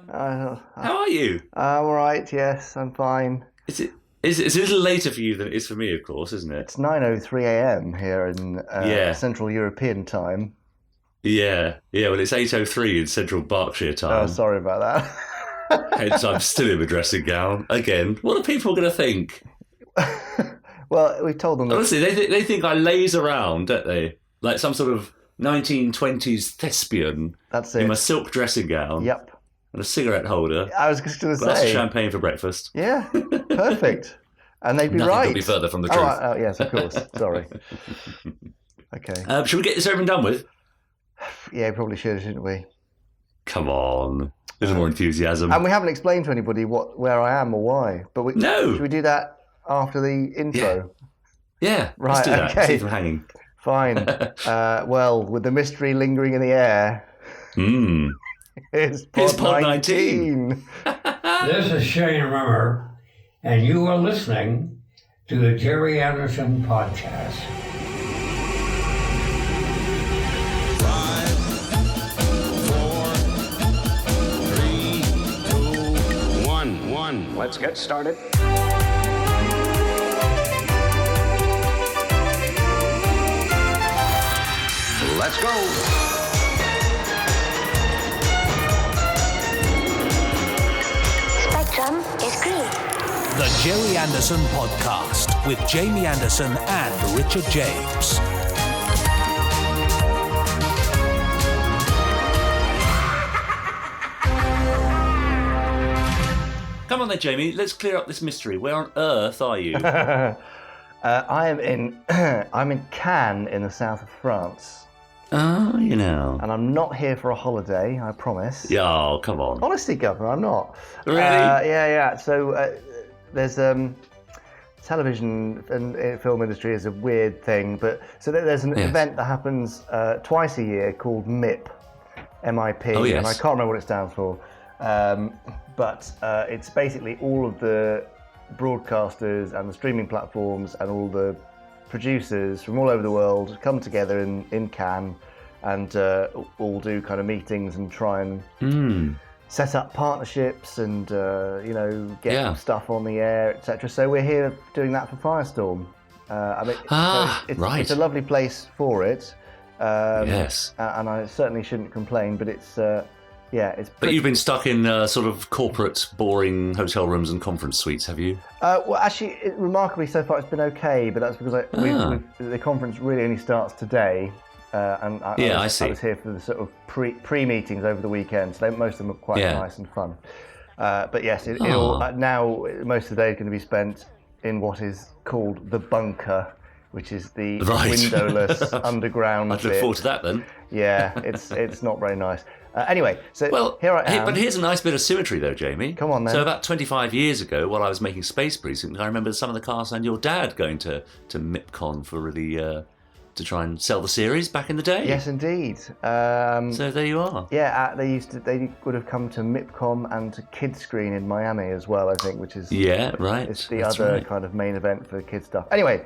How are you? I'm all right, yes, I'm fine. It's a little later for you than it is for me, of course, isn't it? It's 9:03 a.m. here in Central European time. Yeah, well, it's 8:03 in Central Berkshire time. Oh, sorry about that. Hence, I'm still in my dressing gown. Again, what are people going to think? Well, we've told them... Honestly, they think I laze around, don't they? Like some sort of 1920s thespian. That's it. In my silk dressing gown. Yep. And a cigarette holder. I was just going to say... Glass of champagne for breakfast. Yeah, perfect. And they'd be Nothing right. could be further from the truth. Oh, yes, of course. Sorry. Okay. Should we get this over and done with? Yeah, probably should, shouldn't we? Come on. A little more enthusiasm. And we haven't explained to anybody where I am or why. But No. Should we do that after the intro? Yeah. Right, Let's do that. okay. See if I'm hanging. Fine. Well, with the mystery lingering in the air... It's pod 19. This is Shane Rimmer, and you are listening to the Gerry Anderson Podcast. 5, 4, 3, 2, 1. Let's get started. Let's go. Is green. The Gerry Anderson Podcast with Jamie Anderson and Richard James. Come on then, Jamie. Let's clear up this mystery. Where on earth are you? I'm in Cannes in the south of France. Oh, you know. And I'm not here for a holiday, I promise. Yeah, oh, come on. Honestly, Governor, I'm not. Really? Yeah. So there's television and film industry is a weird thing, but so there's an event that happens twice a year called MIP, M-I-P, oh, yes. and I can't remember what it stands for. But it's basically all of the broadcasters and the streaming platforms and all the producers from all over the world come together in Cannes and all do kind of meetings and try and set up partnerships and get stuff on the air, etc. So we're here doing that for Firestorm. It's a lovely place for it. Yes, and I certainly shouldn't complain, but it's But you've been stuck in sort of corporate, boring hotel rooms and conference suites, have you? Well, actually, remarkably so far, it's been okay. But that's because the conference really only starts today, and I was here for the sort of pre-meetings over the weekend. So most of them are quite nice and fun. But yes, now most of the day is going to be spent in what is called the bunker, which is the windowless underground. I'd look forward to that then. Yeah, it's not very nice. Anyway, so here I am. But here's a nice bit of symmetry, though, Jamie. Come on, then. So about 25 years ago, while I was making Space Precinct, I remember some of the cast and your dad going to MIPCon for really to try and sell the series back in the day. Yes, indeed. So there you are. Yeah, they would have come to MIPCom and to Kids Screen in Miami as well, I think, which is It's the other kind of main event for kids stuff. Anyway.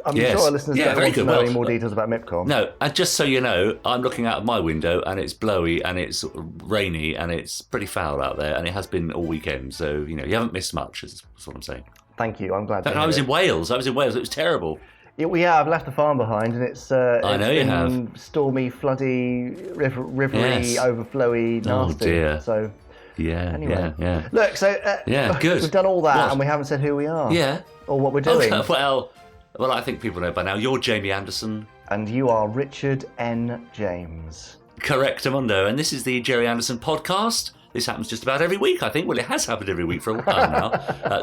I'm sure our listeners don't want to know any more details about MIPCom. No, and just so you know, I'm looking out of my window and it's blowy and it's rainy and it's pretty foul out there and it has been all weekend. So, you haven't missed much, is what I'm saying. Thank you, I'm glad to hear I was in Wales. It was terrible. Yeah, I've left the farm behind and it's I know you have. Stormy, floody, rivery, overflowy, nasty. Oh, dear. So, anyway. Yeah. Look, so good. We've done all that and we haven't said who we are. Yeah. Or what we're doing. Okay, well, I think people know by now. You're Jamie Anderson. And you are Richard N. James. Correctamundo. And this is the Gerry Anderson Podcast. This happens just about every week, I think. Well, it has happened every week for a while now.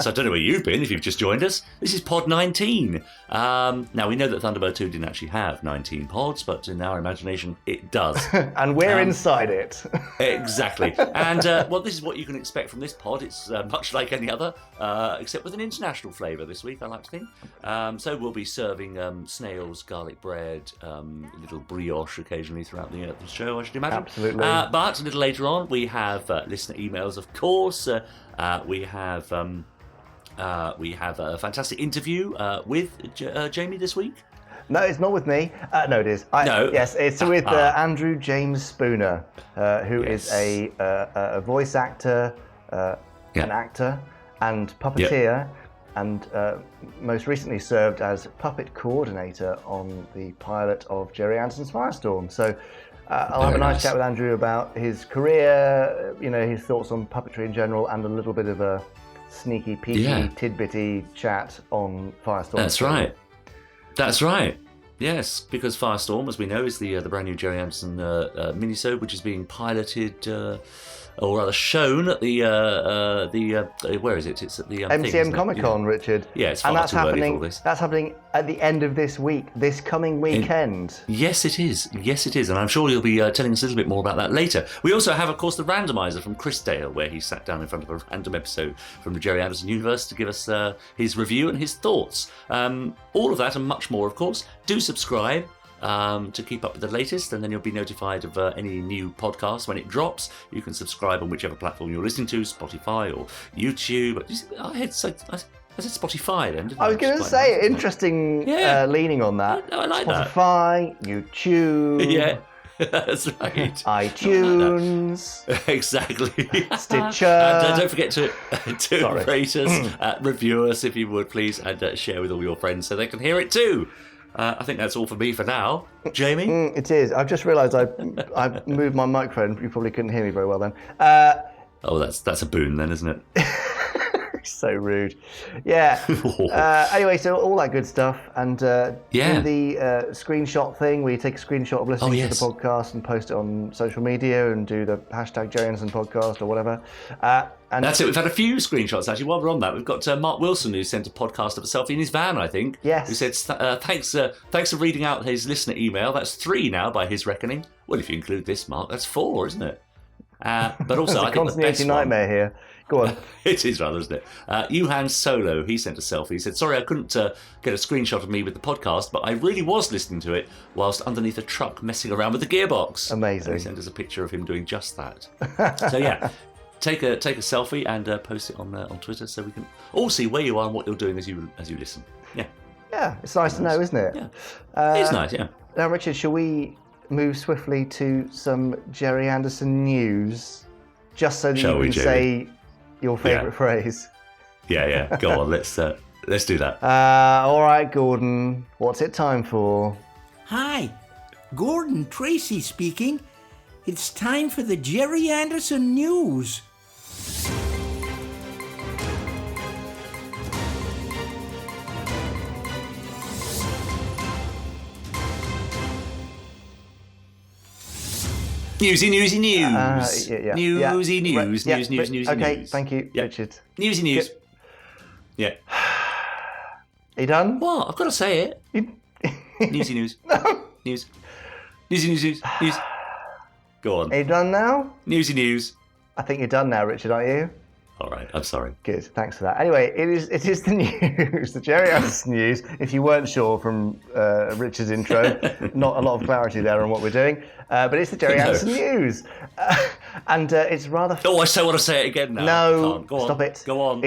So I don't know where you've been if you've just joined us. This is pod 19. Now, we know that Thunderbird 2 didn't actually have 19 pods, but in our imagination, it does. And we're inside it. Exactly. And, this is what you can expect from this pod. It's much like any other, except with an international flavour this week, I like to think. So we'll be serving snails, garlic bread, little brioche occasionally throughout the show, I should imagine. Absolutely. But a little later on, we have listener emails, of course. We have a fantastic interview with Jamie this week. No, it's not with me. No, it is. No. Yes, it's with Andrew James Spooner, who is a voice actor, an actor, and puppeteer, and most recently served as puppet coordinator on the pilot of Gerry Anderson's Firestorm. So I'll have a nice chat with Andrew about his career, his thoughts on puppetry in general, and a little bit of a sneaky, peeky, tidbitty chat on Firestorm. That's right. Yes, because Firestorm, as we know, is the brand new Gerry Anderson minisode, which is being piloted, or rather shown at the where is it? It's at the MCM Comic Con, Richard. Yeah, it's far too early for all this. That's happening at the end of this week, this coming weekend. Yes, it is. Yes, it is. And I'm sure you'll be telling us a little bit more about that later. We also have, of course, the randomizer from Chris Dale, where he sat down in front of a random episode from the Gerry Anderson universe to give us his review and his thoughts. All of that and much more, of course. Do subscribe to keep up with the latest, and then you'll be notified of any new podcast when it drops. You can subscribe on whichever platform you're listening to, Spotify or YouTube. I said Spotify then, didn't I? I was going to say, interesting leaning on that. I like Spotify, YouTube. Yeah, that's right. iTunes. Like exactly. Stitcher. And don't forget to rate us, review us if you would, please, and share with all your friends so they can hear it too. I think that's all for me for now. Jamie? It is. I've just realised I moved my microphone. You probably couldn't hear me very well then. Oh, that's a boon then, isn't it? So rude. Yeah. Anyway, so all that good stuff, and do the screenshot thing where you take a screenshot of listening to the podcast and post it on social media and do the hashtag Gerry Anderson podcast or whatever. And that's it. We've had a few screenshots actually. While we're on that, we've got Mark Wilson, who sent a podcast of a selfie in his van, I think. Yes. Who said thanks for reading out his listener email. That's 3 now by his reckoning. Well, if you include this, Mark, that's 4, isn't it? But also, I think the best nightmare here. Go on. It is rather, isn't it? Yuhan Solo, he sent a selfie. He said, sorry, I couldn't get a screenshot of me with the podcast, but I really was listening to it whilst underneath a truck messing around with the gearbox. Amazing. And he sent us a picture of him doing just that. So yeah, take a selfie and post it on Twitter so we can all see where you are and what you're doing as you listen. Yeah. Yeah, it's nice to know, isn't it? Yeah. It's nice, yeah. Now, Richard, shall we move swiftly to some Gerry Anderson news, just so that you can say your favourite phrase? Yeah. Go on, let's do that. All right, Gordon, what's it time for? Hi, Gordon Tracy speaking. It's time for the Gerry Anderson news. Newsy news. Yeah. Newsy news. News. Okay, thank you, Richard. Newsy news. Yeah. Are you done? What? I've got to say it. Newsy news. News. Newsy news. Go on. Are you done now? Newsy news. I think you're done now, Richard, aren't you? All right, I'm sorry. Good, thanks for that. Anyway, it is the news, the Gerry Anderson news. If you weren't sure from Richard's intro, not a lot of clarity there on what we're doing, but it's the Gerry Anderson news, and it's rather. Oh, I so want to say it again now. No, go on. Stop it. Go on.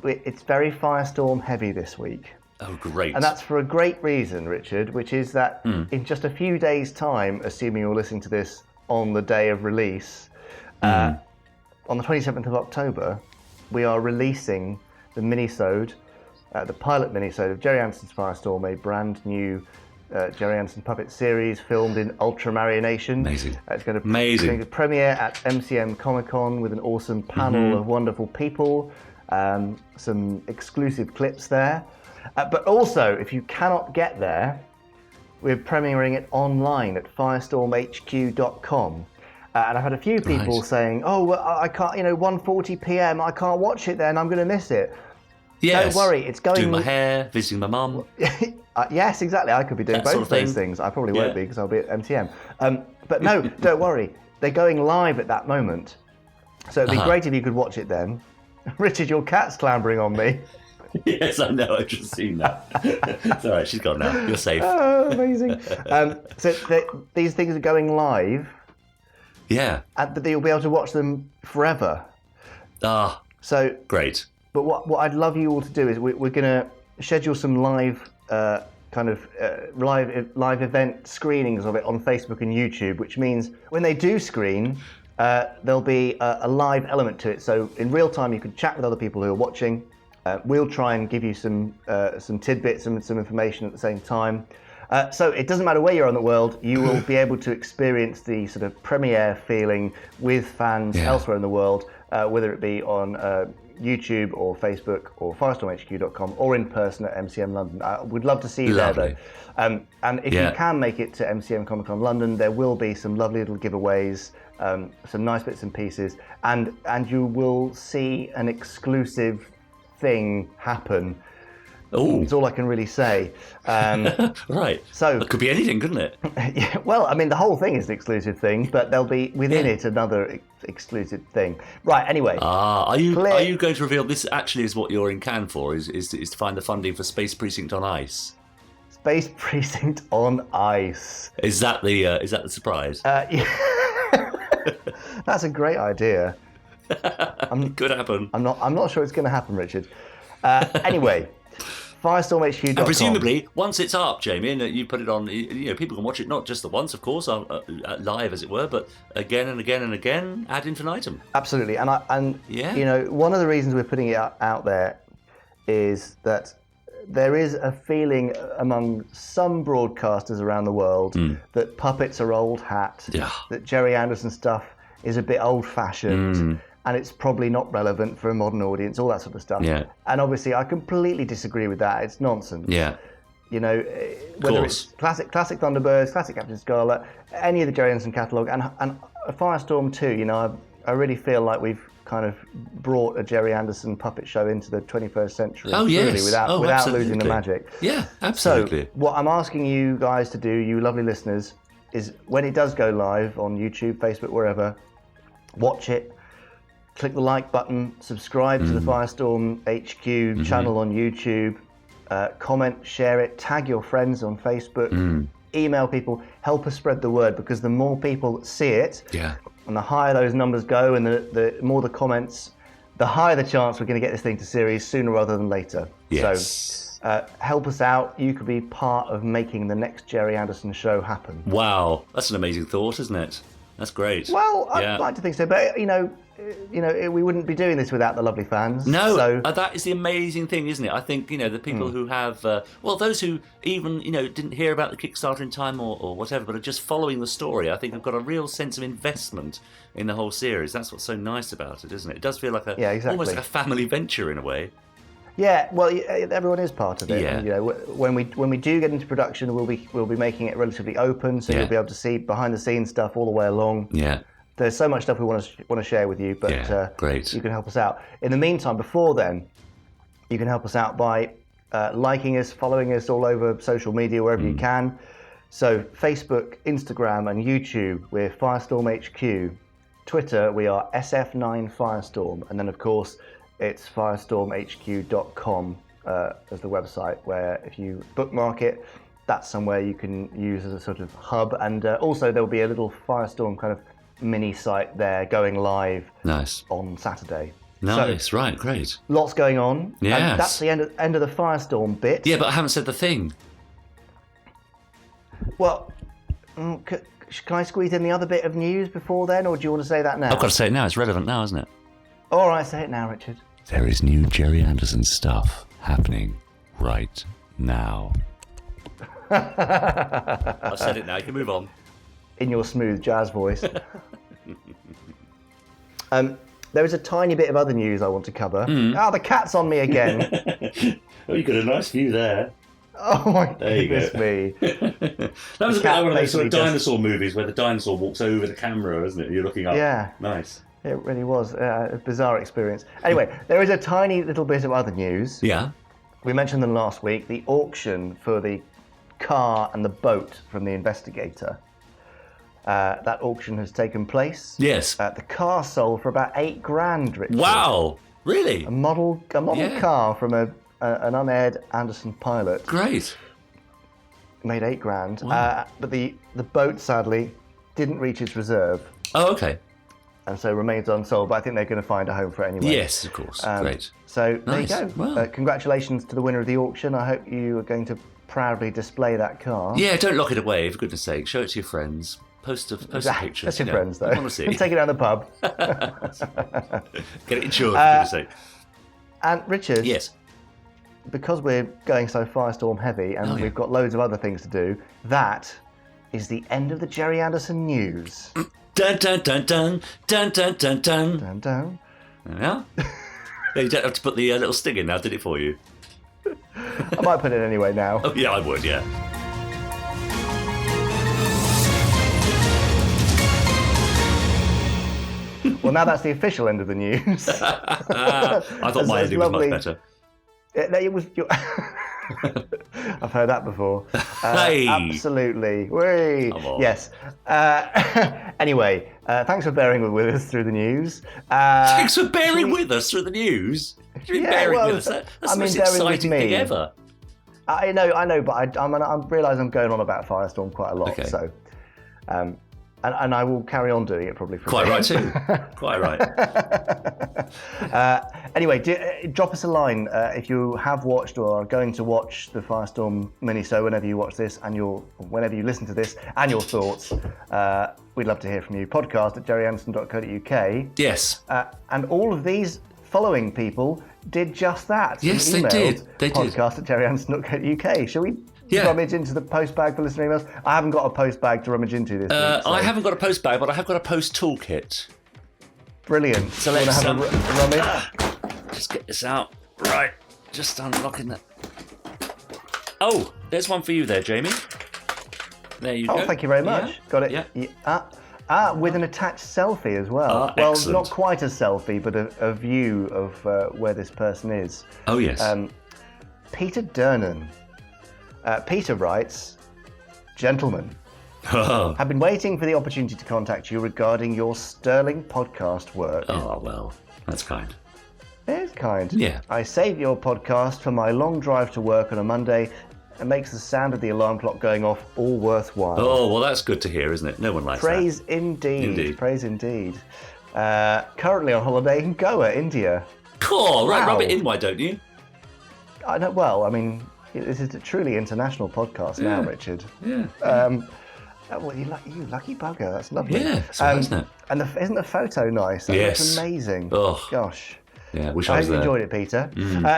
It's very Firestorm heavy this week. Oh, great. And that's for a great reason, Richard, which is that in just a few days' time, assuming you're listening to this on the day of release, on the 27th of October, we are releasing the minisode, the pilot minisode of Gerry Anderson's Firestorm, a brand new Gerry Anderson puppet series filmed in Ultramarionation. Amazing. It's going to premiere at MCM Comic Con with an awesome panel of wonderful people, some exclusive clips there. But also, if you cannot get there, we're premiering it online at firestormhq.com. And I've had a few people saying, "Oh, well, I can't. 1:40 p.m. I can't watch it. Then I'm going to miss it." Yes. Don't worry, it's going. Doing my hair, visiting my mum. Yes, exactly. I could be doing both of those things. I probably won't be because I'll be at MCM. But no, don't worry. They're going live at that moment, so it'd be great if you could watch it then. Richard, your cat's clambering on me. Yes, I know. I've just seen that. It's all right. She's gone now. You're safe. Oh, amazing. So these things are going live. Yeah. But you'll be able to watch them forever. So great. But what I'd love you all to do is we're going to schedule some live kind of live event screenings of it on Facebook and YouTube, which means when they do screen, there'll be a live element to it. So in real time, you can chat with other people who are watching. We'll try and give you some tidbits and some information at the same time. So it doesn't matter where you are in the world, you will be able to experience the sort of premiere feeling with fans elsewhere in the world, whether it be on YouTube or Facebook or firestormhq.com or in person at MCM London. We'd love to see you there, though. And if you can make it to MCM Comic Con London, there will be some lovely little giveaways, some nice bits and pieces, and you will see an exclusive thing happen. Oh, it's all I can really say. Right. So it could be anything, couldn't it? Yeah, well, I mean, the whole thing is an exclusive thing, but there'll be within it another exclusive thing. Right. Anyway. Are you going to reveal this? Actually, is what you're in Cannes for? Is to find the funding for Space Precinct on Ice? Space Precinct on Ice. Is that the surprise? Yeah. That's a great idea. Could happen. I'm not sure it's going to happen, Richard. Anyway. FirestormHQ.com. And presumably, once it's up, Jamie, and you put it on, people can watch it not just the once, of course, live as it were, but again and again and again, ad infinitum. Absolutely, and one of the reasons we're putting it out there is that there is a feeling among some broadcasters around the world that puppets are old hat, that Gerry Anderson stuff is a bit old-fashioned. And it's probably not relevant for a modern audience, all that sort of stuff. Yeah. And obviously, I completely disagree with that. It's nonsense. Yeah. Whether it's classic Thunderbirds, classic Captain Scarlet, any of the Gerry Anderson catalogue, and Firestorm too. I really feel like we've kind of brought a Gerry Anderson puppet show into the 21st century. Oh, yes. Really, without losing the magic. Yeah, absolutely. So, what I'm asking you guys to do, you lovely listeners, is when it does go live on YouTube, Facebook, wherever, watch it. Click the like button, subscribe to the Firestorm HQ channel on YouTube, comment, share it, tag your friends on Facebook, email people, help us spread the word, because the more people that see it, and the higher those numbers go and the more the comments, the higher the chance we're going to get this thing to series sooner rather than later. Yes. So help us out. You could be part of making the next Gerry Anderson show happen. Wow, that's an amazing thought, isn't it? That's great. Well, I'd like to think so, but we wouldn't be doing this without the lovely fans. No, so. That is the amazing thing, isn't it? I think, the people who have, those who even, didn't hear about the Kickstarter in time or whatever, but are just following the story, I think have got a real sense of investment in the whole series. That's what's so nice about it, isn't it? It does feel like almost like a family venture in a way. Yeah, well, everyone is part of it. Yeah. And, when we do get into production, we'll be making it relatively open, so you'll be able to see behind the scenes stuff all the way along. Yeah. There's so much stuff we want to share with you, but great. You can help us out. In the meantime, before then, you can help us out by liking us, following us all over social media, wherever you can. So Facebook, Instagram, and YouTube, we're Firestorm HQ. Twitter, we are SF9 Firestorm. And then, of course, it's firestormhq.com as the website, where if you bookmark it, that's somewhere you can use as a sort of hub. And also, there'll be a little Firestorm kind of mini site there going live on Saturday. Nice, so, right, great. Lots going on. Yes. And that's the end of the Firestorm bit. Yeah, but I haven't said the thing. Well, can I squeeze in the other bit of news before then, or do you want to say that now? I've got to say it now. It's relevant now, isn't it? All right, say it now, Richard. There is new Gerry Anderson stuff happening right now. I've said it now. You can move on. In your smooth jazz voice. There is a tiny bit of other news I want to cover. The cat's on me again. Oh, you got a nice view there. Oh my goodness me. That was a bit like one of those sort of dinosaur movies where the dinosaur walks over the camera, isn't it? You're looking up. Yeah. Nice. It really was a bizarre experience. Anyway, there is a tiny little bit of other news. Yeah. We mentioned them last week. The auction for the car and the boat from the Investigator. That auction has taken place. Yes. The car sold for about $8,000, Richard. Wow. Really? A model car from an unaired Anderson pilot. Great. Made $8,000. Wow. But the boat sadly didn't reach its reserve. Oh, okay. And so remains unsold, but I think they're going to find a home for it anyway. Yes, of course. Great. So nice. There you go. Wow. Congratulations to the winner of the auction. I hope you are going to proudly display that car. Yeah, don't lock it away, for goodness sake. Show it to your friends. Post a picture. That's your friends, though. I want to see. Take it down the pub. Get it insured, for goodness sake. And Richard, Yes. because we're going so Firestorm heavy and we've got loads of other things to do, that is the end of the Gerry Anderson news. Dun dun dun dun dun dun dun dun. Dun, dun. Yeah. You don't have to put the little sting in now, did it for you? I might put it anyway now. Oh, yeah, I would, yeah. Well, now that's the official end of the news. I thought my ending was much better. It was. I've heard that before. Hey! Absolutely. Whee! Come on. Yes. Anyway, thanks for bearing with us through the news. Thanks for bearing with us through the news. What do you mean bearing with us? That's the most exciting thing ever. I know, but I realise I'm going on about Firestorm quite a lot. Okay. So, and I will carry on doing it probably for Quite right too. Quite right. Anyway, drop us a line if you have watched or are going to watch the Firestorm minisode whenever you watch this and whenever you listen to this and your thoughts. We'd love to hear from you. Podcast at jerryanderson.co.uk. Yes. And all of these following people did just that. Yes, they did. They did. Podcast at jerryanderson.co.uk. Shall we Yeah. rummage into the post bag for listener emails? I haven't got a post bag to rummage into this week. So. I haven't got a post bag, but I have got a post toolkit. Brilliant. So Want to let's have a rummage? just get this out. Right. Just unlocking that. Oh, there's one for you there, Jamie. There you go. Oh, thank you very much. Yeah. Got it. Yeah. With an attached selfie as well. Well, excellent. not quite a selfie, but a view of where this person is. Oh, yes. Peter Dernan. Peter writes, "Gentlemen, have been waiting for the opportunity to contact you regarding your sterling podcast work." Oh, well, that's kind. It's kind. Yeah. I saved your podcast for my long drive to work on a Monday. It makes the sound of the alarm clock going off all worthwhile. Oh, well, that's good to hear, isn't it? No one likes Praise that. indeed. Praise indeed. Currently on holiday in Goa, India. Cool. Right, Wow. rub it in, why don't you? I know. Well, I mean, this is a truly international podcast now, Richard. Yeah. Well, you lucky bugger. That's lovely. Yeah, it's all right, isn't it? And isn't the photo nice? That Yes. looks amazing. Oh. Gosh. Yeah, wish I I was hope you there. enjoyed it, Peter.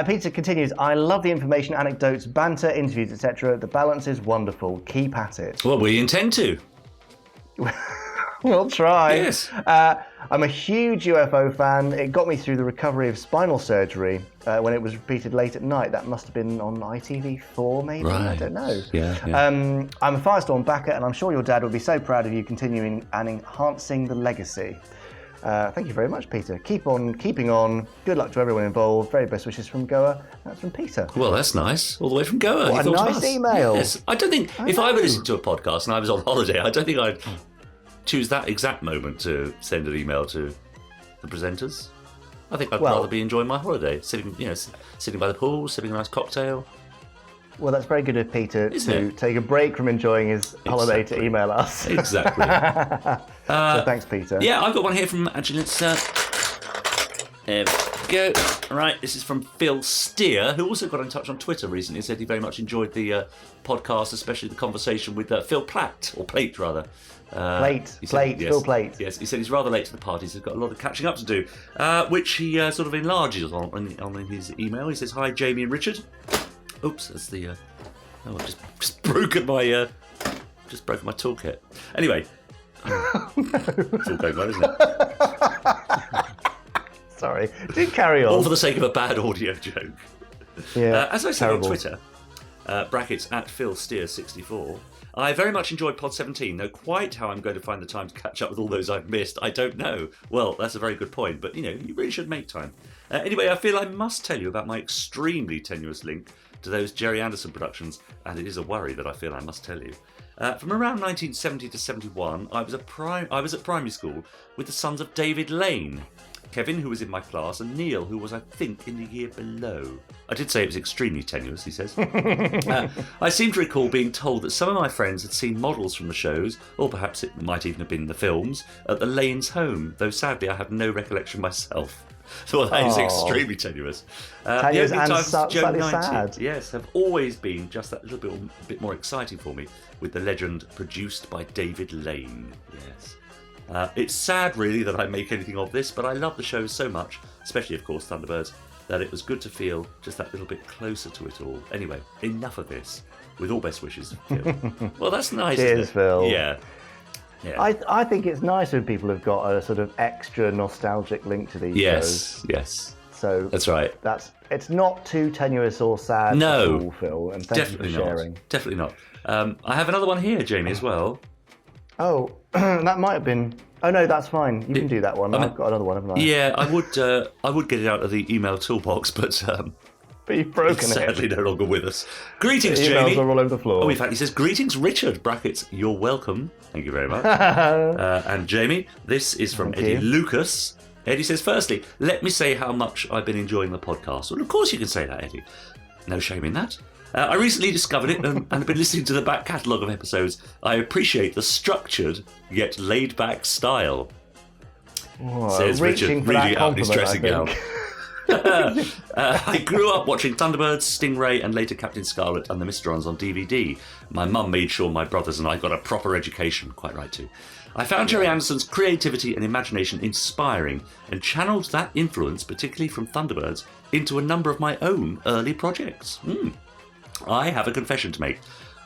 Peter continues, "I love the information, anecdotes, banter, interviews, etc. The balance is wonderful. Keep at it." Well, we intend to. We'll try. Yes. I'm a huge UFO fan. It got me through the recovery of spinal surgery when it was repeated late at night. That must have been on ITV4, maybe? I Right. don't know. Yeah. I'm a Firestorm backer, and I'm sure your dad would be so proud of you continuing and enhancing the legacy. Thank you very much, Peter. Keep on keeping on. Good luck to everyone involved. Very best wishes from Goa. That's from Peter. Well, that's nice. All the way from Goa. What You a thought of nice us. email. Yes. I don't think, if I were listening to a podcast and I was on holiday, I don't think I'd choose that exact moment to send an email to the presenters. I think I'd rather be enjoying my holiday, sitting by the pool, sipping a nice cocktail. Well, that's very good of Peter Isn't to it? take a break from enjoing his holiday to email us. Exactly. So thanks, Peter. Yeah, I've got one here from, actually, let's, there we go. Right, this is from Phil Steer, who also got in touch on Twitter recently, said he very much enjoyed the podcast, especially the conversation with Phil Platt, or Plate, rather. Phil Plate. Yes, he said he's rather late to the party, so he's got a lot of catching up to do, which he sort of enlarges on in his email. He says, "Hi, Jamie and Richard." Oops, that's the... I've just broken my... just broken my toolkit. Anyway. It's all going well, isn't it? Sorry. Do carry on. All for the sake of a bad audio joke. Yeah, as I said terrible. on Twitter, brackets at PhilSteer64, I very much enjoyed Pod 17, though quite how I'm going to find the time to catch up with all those I've missed, I don't know. Well, that's a very good point, but, you really should make time. Anyway, I feel I must tell you about my extremely tenuous link to those Gerry Anderson productions, and it is a worry that I feel I must tell you. From around 1970 to 71, I was at primary school with the sons of David Lane. Kevin, who was in my class, and Neil, who was, I think, in the year below. I did say it was extremely tenuous, he says. I seem to recall being told that some of my friends had seen models from the shows, or perhaps it might even have been the films, at the Lanes home, though sadly I have no recollection myself. So that is extremely tenuous. Tenuous the and times Joe slightly 90, sad. yes, have always been just that little bit more exciting for me, with the legend produced by David Lane. Yes. It's sad, really, that I make anything of this, but I love the show so much, especially, of course, Thunderbirds, that it was good to feel just that little bit closer to it all. Anyway, enough of this. With all best wishes, Phil. Well, that's nice, Cheers, isn't it? Phil. Yeah. I think it's nice when people have got a sort of extra nostalgic link to these shows. Yes. So that's right. It's not too tenuous or sad at all, Phil, and thank you for sharing. Definitely not. I have another one here, Jamie, as well. Oh, that might have been... Oh, no, that's fine. You can do that one. I've got another one, haven't I? Yeah, I would get it out of the email toolbox, but you've broken it's sadly no longer with us. Greetings, the Jamie. emails are all over the floor. Oh, in fact, he says, greetings, Richard, brackets, you're welcome. Thank you very much. And Jamie, this is from Eddie Lucas. Eddie says, firstly, let me say how much I've been enjoying the podcast. Well, of course you can say that, Eddie. No shame in that. I recently discovered it and have been listening to the back catalogue of episodes. I appreciate the structured yet laid-back style. Says Richard, reading it out in his dressing gown. I grew up watching Thunderbirds, Stingray, and later Captain Scarlet and the Mysterons on DVD. My mum made sure my brothers and I got a proper education, quite right too. I found Gerry Anderson's creativity and imagination inspiring and channeled that influence, particularly from Thunderbirds, into a number of my own early projects. I have a confession to make.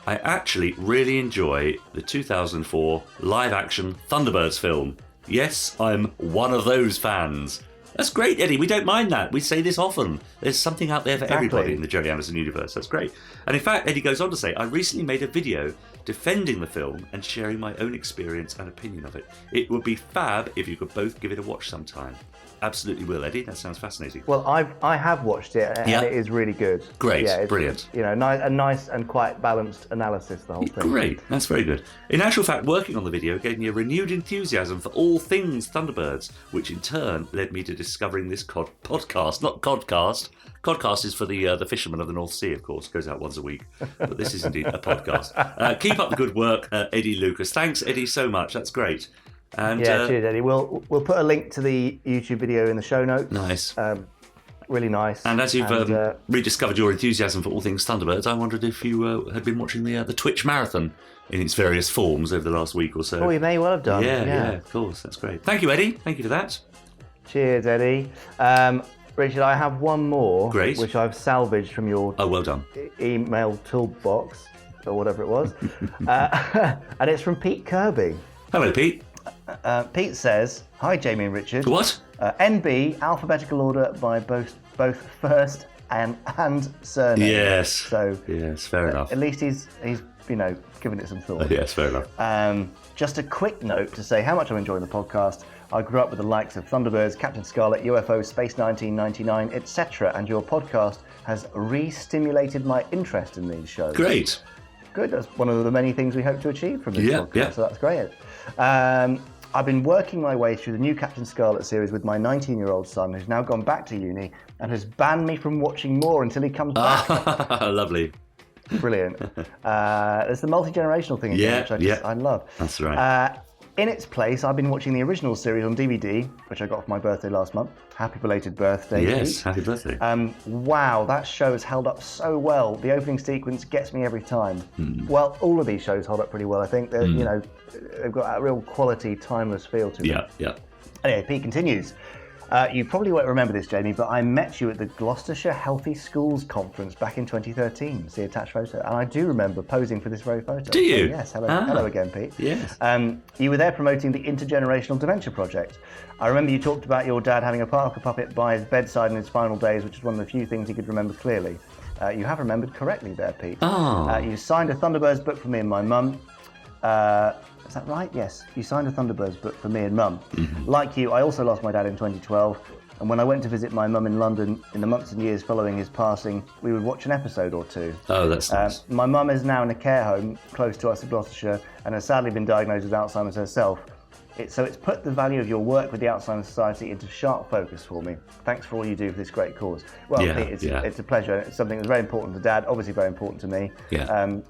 I actually really enjoy the 2004 live-action Thunderbirds film. Yes, I'm one of those fans. That's great, Eddie. We don't mind that. We say this often. There's something out there for everybody in the Gerry Anderson universe. That's great. And in fact, Eddie goes on to say, I recently made a video defending the film and sharing my own experience and opinion of it. It would be fab if you could both give it a watch sometime. Absolutely will, Eddie. That sounds fascinating. Well, I have watched it, and it is really good. Great, brilliant. You know, a nice and quite balanced analysis, the whole thing. Great, that's very good. In actual fact, working on the video gave me a renewed enthusiasm for all things Thunderbirds, which in turn led me to discovering this podcast, not codcast. Codcast is for the fishermen of the North Sea, of course, goes out once a week. But this is indeed a podcast. Keep up the good work, Eddie Lucas. Thanks, Eddie, so much. That's great. And, cheers, Eddie. We'll put a link to the YouTube video in the show notes. Nice. Really nice. And as you've rediscovered your enthusiasm for all things Thunderbirds, I wondered if you had been watching the Twitch marathon in its various forms over the last week or so. Oh, you may well have done. Yeah, of course. That's great. Thank you, Eddie. Thank you for that. Cheers, Eddie. Richard, I have one more, which I've salvaged from your well done. Email toolbox, or whatever it was. And it's from Pete Kirby. Hello, Pete. Pete says, hi, Jamie and Richard. What? NB, alphabetical order by both first and surname. Yes. So yes, fair enough. At least he's given it some thought. Yes, fair enough. Just a quick note to say how much I'm enjoying the podcast. I grew up with the likes of Thunderbirds, Captain Scarlet, UFO, Space 1999, etc. And your podcast has re-stimulated my interest in these shows. Great. Good. That's one of the many things we hope to achieve from this podcast. Yeah. So that's great. I've been working my way through the new Captain Scarlet series with my 19-year-old son, who's now gone back to uni and has banned me from watching more until he comes back. Lovely. Brilliant. There's the multi-generational thing again, which I love. That's right. In its place, I've been watching the original series on DVD, which I got for my birthday last month. Happy belated birthday. Yes, Pete. happy birthday. Wow, that show has held up so well. The opening sequence gets me every time. Well, all of these shows hold up pretty well, I think. They're, they've got a real quality, timeless feel to them. Yeah. Anyway, Pete continues. You probably won't remember this, Jamie, but I met you at the Gloucestershire Healthy Schools Conference back in 2013. See attached photo. And I do remember posing for this very photo. Do you? So, yes. Hello again, Pete. Yes. You were there promoting the Intergenerational Dementia Project. I remember you talked about your dad having a Parker puppet by his bedside in his final days, which is one of the few things he could remember clearly. You have remembered correctly there, Pete. Oh. You signed a Thunderbirds book for me and my mum. Is that right? Yes. You signed a Thunderbirds book for me and Mum. Like you, I also lost my dad in 2012. And when I went to visit my mum in London in the months and years following his passing, we would watch an episode or two. Oh, that's nice. My mum is now in a care home close to us in Gloucestershire and has sadly been diagnosed with Alzheimer's herself. it's put the value of your work with the Alzheimer's Society into sharp focus for me. Thanks for all you do for this great cause. Well, Yeah, Pete, yeah. it's a pleasure. It's something that's very important to Dad, obviously very important to me. Yeah. And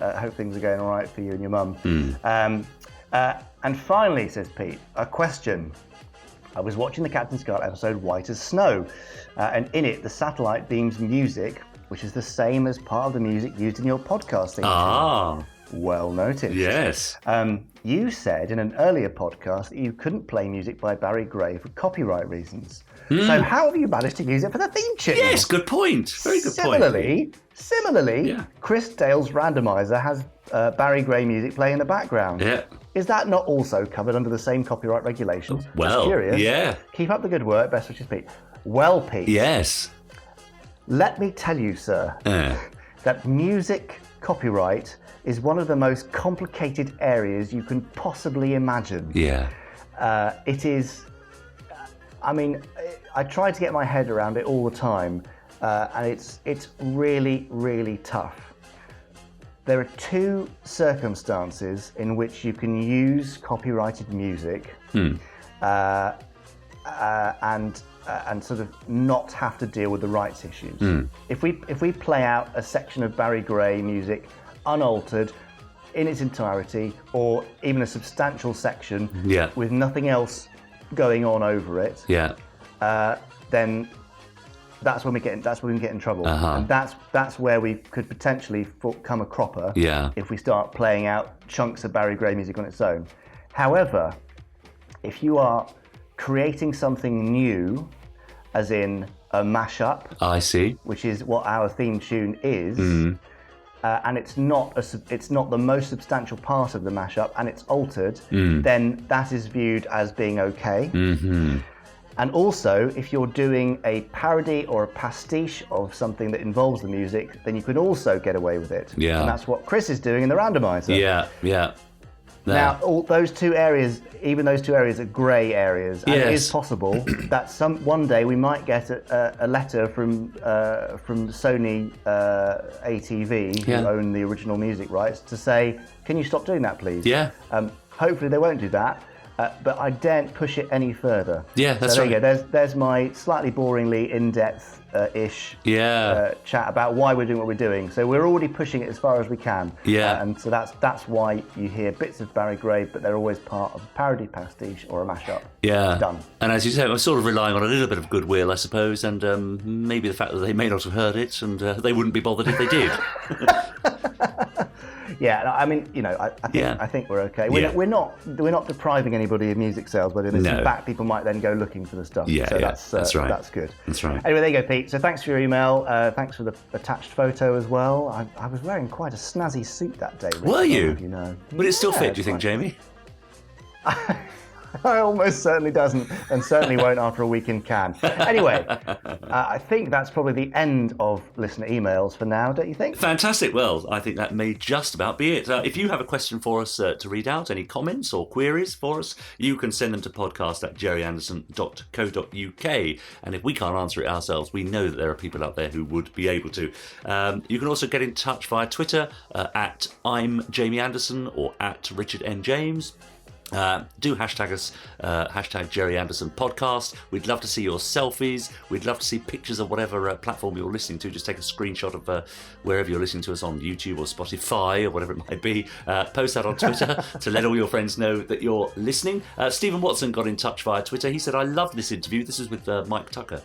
I hope things are going all right for you and your mum. Mm. And finally, says Pete, a question. I was watching the Captain Scarlet episode White as Snow, and in it the satellite beams music, which is the same as part of the music used in your podcasting. Ah, Well noted. yes. You said in an earlier podcast that you couldn't play music by Barry Gray for copyright reasons. So how have you managed to use it for the theme tune? Yes, good point. Very good point. Similarly, Yeah. Chris Dale's randomizer has Barry Gray music playing in the background. Yeah. Is that not also covered under the same copyright regulations? Well, Just curious. yeah. Keep up the good work. Best wishes, Pete. Well, Pete, Yes. let me tell you, sir, that music copyright is one of the most complicated areas you can possibly imagine. Yeah. It is, I mean, I try to get my head around it all the time, and it's really, really tough. There are two circumstances in which you can use copyrighted music and sort of not have to deal with the rights issues. If we play out a section of Barry Gray music unaltered in its entirety, or even a substantial section with nothing else going on over it, then that's when we get in trouble, and that's where we could potentially come a cropper if we start playing out chunks of Barry Gray music on its own. However, if you are creating something new, as in a mashup, I see. which is what our theme tune is, and it's not the most substantial part of the mashup, and it's altered, then that is viewed as being okay. And also, if you're doing a parody or a pastiche of something that involves the music, then you can also get away with it. Yeah. And that's what Chris is doing in the randomizer. Yeah. Now, all those two areas, even those two areas are grey areas, and it is possible that one day we might get a letter from Sony ATV, who own the original music rights, to say, "Can you stop doing that, please?" Yeah. Hopefully they won't do that, but I daren't push it any further. Yeah, that's so there right. you go. There's my slightly boringly in-depth ish chat about why we're doing what we're doing. So we're already pushing it as far as we can. And so that's why you hear bits of Barry Gray, but they're always part of a parody, pastiche, or a mashup. Done. And as you say, I'm sort of relying on a little bit of goodwill, I suppose, and maybe the fact that they may not have heard it, and they wouldn't be bothered if they did. Yeah, I mean, I think we're okay. We're not depriving anybody of music sales by doing this. No. In fact, people might then go looking for the stuff. So that's right. That's good. That's right. Anyway, there you go, Pete. So thanks for your email. Thanks for the attached photo as well. I was wearing quite a snazzy suit that day. Rich, Were you? You know. Would it still fit, do you think, Jamie? It almost certainly doesn't, and certainly won't after a week in Cannes. Anyway, I think that's probably the end of listener emails for now, don't you think? Fantastic. Well, I think that may just about be it. If you have a question for us to read out, any comments or queries for us, you can send them to podcast@gerryanderson.co.uk. And if we can't answer it ourselves, we know that there are people out there who would be able to. You can also get in touch via Twitter at I'm Jamie Anderson or at Richard N. James. Do hashtag us, hashtag Gerry Anderson Podcast. We'd love to see your selfies. We'd love to see pictures of whatever platform you're listening to. Just take a screenshot of wherever you're listening to us on YouTube or Spotify or whatever it might be. Post that on Twitter to let all your friends know that you're listening. Stephen Watson got in touch via Twitter. He said, "I love this interview." This is with Mike Tucker.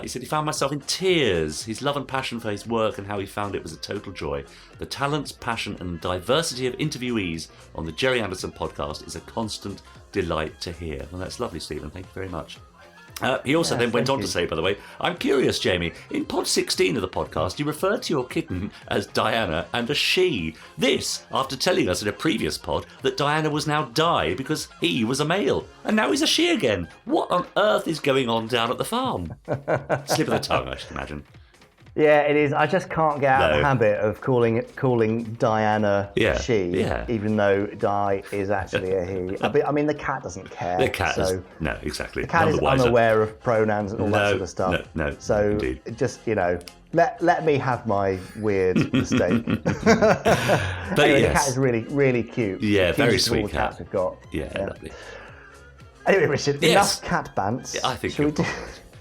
He said he found myself in tears. His love and passion for his work and how he found it was a total joy. The talent, passion and diversity of interviewees on the Gerry Anderson Podcast is a constant delight to hear. Well, that's lovely, Stephen. Thank you very much. He also then went on to say, by the way, "I'm curious, Jamie, in pod 16 of the podcast, you referred to your kitten as Diana and a she. This, after telling us in a previous pod that Diana was now Di because he was a male. And now he's a she again. What on earth is going on down at the farm?" Slip of the tongue, I should imagine. Yeah, it is. I just can't get out of the habit of calling Diana she, even though Di is actually a he. I mean, the cat doesn't care. The cat exactly. The cat is unaware of pronouns and all that sort of stuff. No, so indeed. just, let me have my weird mistake. But anyway, the cat is really, really cute. Yeah, very sweet all the cat. cats we've got. Yeah, lovely. Anyway, Richard, Yes. enough cat bants. Yeah, I think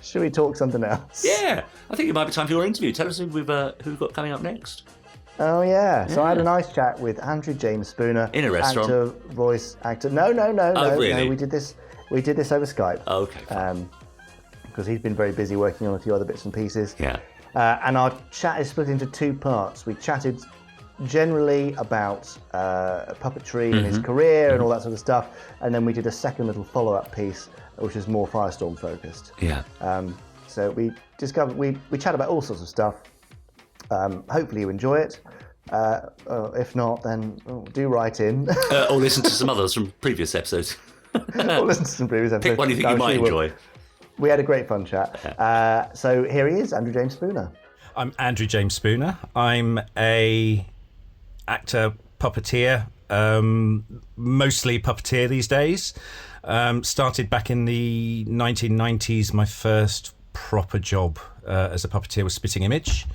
Should we talk something else? Yeah, I think it might be time for your interview. Tell us who we've got coming up next. Oh yeah. So I had a nice chat with Andrew James Spooner, In a restaurant? actor, voice actor. No, really? no. We did this over Skype. Okay, fine. Because he's been very busy working on a few other bits and pieces. Yeah. And our chat is split into two parts. We chatted generally about puppetry and his career and all that sort of stuff, and then we did a second little follow-up piece, which is more Firestorm focused. Yeah. So we chat about all sorts of stuff. Hopefully you enjoy it. If not, then do write in. Or listen to some others from previous episodes. Or listen to some previous episodes. Pick one you think you might enjoy. We had a great fun chat. So here he is, Andrew James Spooner. I'm Andrew James Spooner. I'm a actor, puppeteer, mostly puppeteer these days. Started back in the 1990s. My first proper job as a puppeteer was Spitting Image.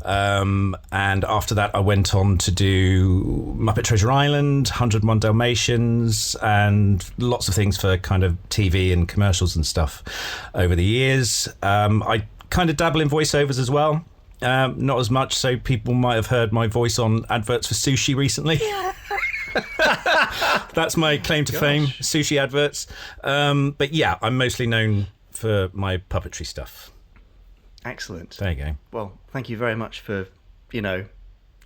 And after that, I went on to do Muppet Treasure Island, 101 Dalmatians, and lots of things for kind of TV and commercials and stuff over the years. I kind of dabble in voiceovers as well. Not as much, so people might have heard my voice on adverts for sushi recently. That's my claim to fame, sushi adverts. But yeah, I'm mostly known for my puppetry stuff. Excellent. There you go. Well, thank you very much for,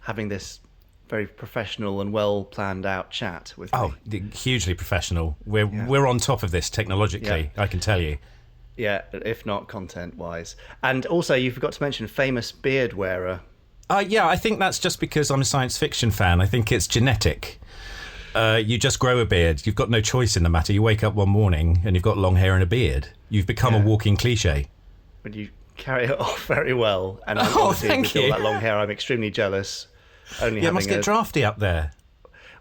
having this very professional and well planned out chat with me. Oh, hugely professional. We're on top of this technologically, I can tell you. Yeah, if not content-wise. And also, you forgot to mention famous beard wearer. Yeah, I think that's just because I'm a science fiction fan. I think it's genetic. You just grow a beard. You've got no choice in the matter. You wake up one morning and you've got long hair and a beard. You've become a walking cliche. But you carry it off very well. And thank with you. all that long hair, I'm extremely jealous. It must get drafty up there.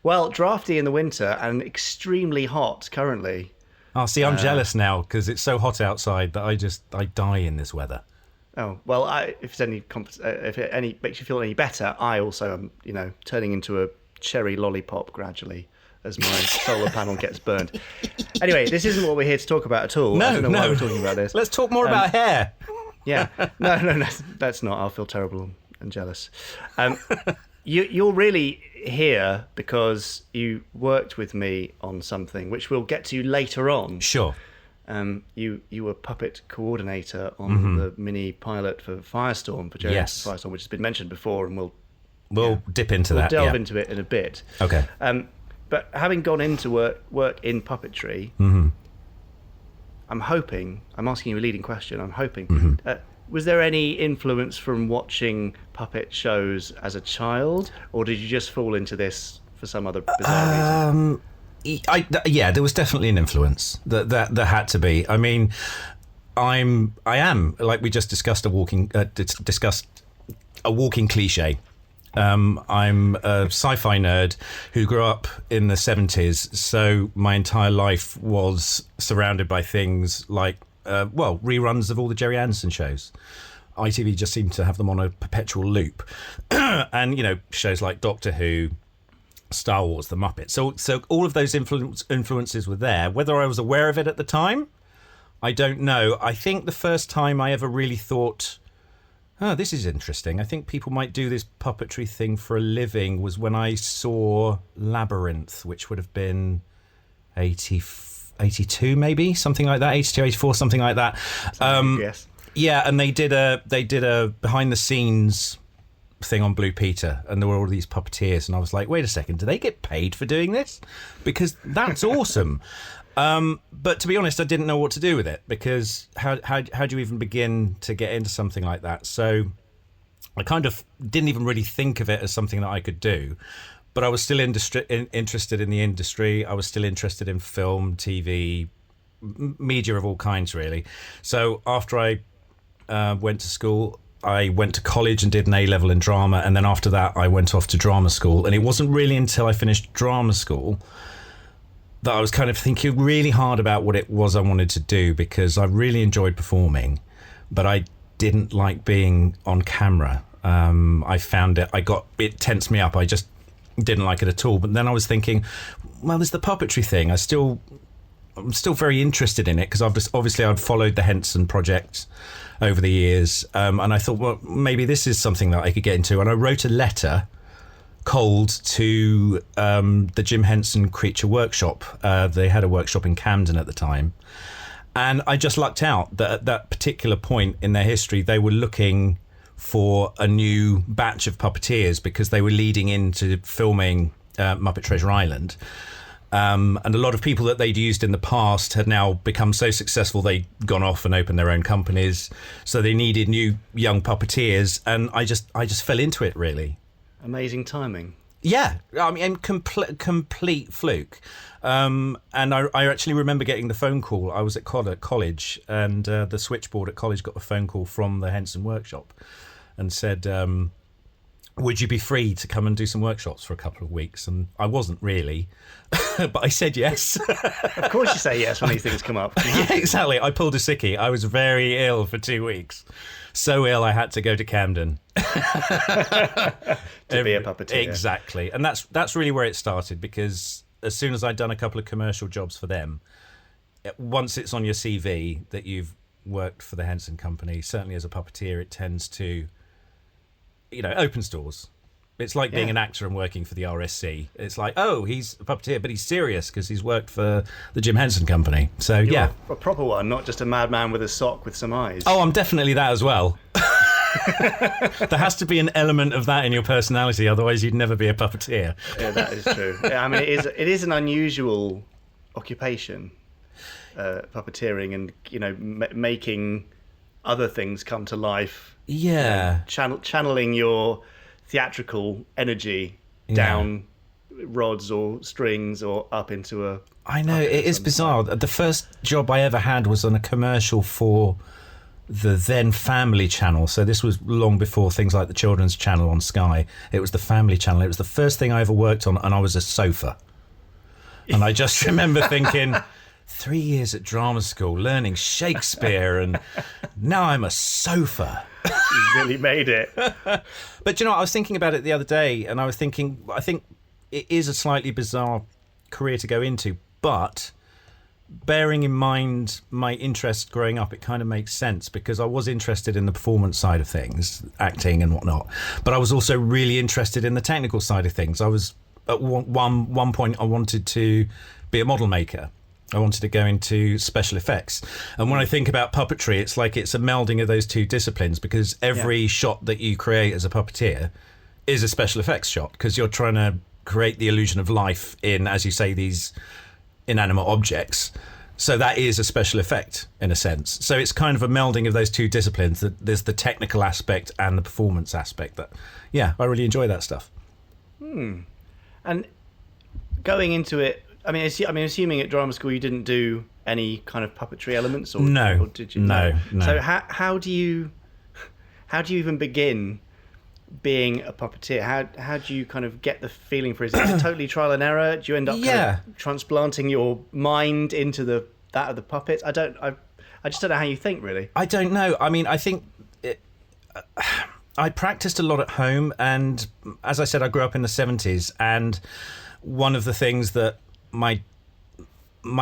Well, drafty in the winter and extremely hot currently. Oh, see, I'm jealous now because it's so hot outside that I die in this weather. Oh well, if it makes you feel any better, I also am, turning into a cherry lollipop gradually as my solar panel gets burned. Anyway, this isn't what we're here to talk about at all. I don't know why we're talking about this. Let's talk more about hair. Yeah, no, that's not. I'll feel terrible and jealous. You're really here because you worked with me on something, which we'll get to later on. Sure. You were puppet coordinator on the mini pilot for Firestorm, for Gerry Firestorm, which has been mentioned before, and we'll dip into that. We'll delve into it in a bit. Okay. But having gone into work in puppetry, I'm asking you a leading question. I'm hoping. Was there any influence from watching puppet shows as a child, or did you just fall into this for some other bizarre reason? Yeah, there was definitely an influence. That had to be. I mean, I am like we just discussed a walking cliche. I'm a sci-fi nerd who grew up in the 70s, so my entire life was surrounded by things like reruns of all the Gerry Anderson shows. ITV just seemed to have them on a perpetual loop. And shows like Doctor Who, Star Wars, The Muppets. So all of those influences were there. Whether I was aware of it at the time, I don't know. I think the first time I ever really thought, oh, this is interesting, I think people might do this puppetry thing for a living, was when I saw Labyrinth, which would have been 82 maybe, something like that, 82, 84, something like that. Yes. Yeah, and they did a behind the scenes thing on Blue Peter, and there were all these puppeteers, and I was like, wait a second, do they get paid for doing this? Because that's awesome. But to be honest, I didn't know what to do with it, because how do you even begin to get into something like that? So I kind of didn't even really think of it as something that I could do. But I was still interested in the industry. I was still interested in film, TV, media of all kinds, really. So after I went to school, I went to college and did an A-level in drama. And then after that, I went off to drama school. And it wasn't really until I finished drama school that I was kind of thinking really hard about what it was I wanted to do, because I really enjoyed performing. But I didn't like being on camera. I found it tensed me up. I just didn't like it at all. But then I was thinking, well, there's the puppetry thing. I'm still very interested in it because I'd followed the Henson project over the years, and I thought, well, maybe this is something that I could get into. And I wrote a letter cold to the Jim Henson Creature Workshop. They had a workshop in Camden at the time, and I just lucked out that at that particular point in their history they were looking for a new batch of puppeteers because they were leading into filming Muppet Treasure Island. And a lot of people that they'd used in the past had now become so successful they'd gone off and opened their own companies, so they needed new young puppeteers, and I just fell into it, really. Amazing timing. Yeah, I mean, complete fluke. And I actually remember getting the phone call. I was at college, and the switchboard at college got the phone call from the Henson workshop and said, would you be free to come and do some workshops for a couple of weeks? And I wasn't really, but I said yes. Of course you say yes when these things come up. Yeah, exactly. I pulled a sickie. I was very ill for 2 weeks. So ill I had to go to Camden. To be a puppeteer. Exactly. And that's really where it started, because as soon as I'd done a couple of commercial jobs for them, once it's on your CV that you've worked for the Henson Company, certainly as a puppeteer, it tends to, opens doors. It's like being an actor and working for the RSC. It's like, oh, he's a puppeteer, but he's serious because he's worked for the Jim Henson Company. So, You're a proper one, not just a madman with a sock with some eyes. Oh, I'm definitely that as well. There has to be an element of that in your personality, otherwise you'd never be a puppeteer. Yeah, that is true. Yeah, I mean, it is an unusual occupation, puppeteering, and making other things come to life. Yeah, channeling your theatrical energy down rods or strings or up into a... I know, it is bizarre. The first job I ever had was on a commercial for the then Family Channel. So this was long before things like the Children's Channel on Sky. It was the Family Channel. It was the first thing I ever worked on, and I was a sofa. And I just remember thinking, 3 years at drama school, learning Shakespeare, and now I'm a sofa. You really made it. But I was thinking about it the other day, and I think it is a slightly bizarre career to go into, but bearing in mind my interest growing up, it kind of makes sense, because I was interested in the performance side of things, acting and whatnot, but I was also really interested in the technical side of things. I was at one point I wanted to be a model maker. I wanted to go into special effects. And when I think about puppetry, it's like it's a melding of those two disciplines, because every shot that you create as a puppeteer is a special effects shot, because you're trying to create the illusion of life in, as you say, these inanimate objects. So that is a special effect in a sense. So it's kind of a melding of those two disciplines. There's the technical aspect and the performance aspect. That, I really enjoy that stuff. And going into it, I mean, assuming at drama school you didn't do any kind of puppetry elements, or no, or did you? No. So how do you even begin being a puppeteer? How do you kind of get the feeling for it? Is it totally trial and error? Do you end up kind of transplanting your mind into that of the puppets? I just don't know how you think, really. I don't know. I mean, I think I practiced a lot at home, and as I said, I grew up in the 70s, and one of the things that my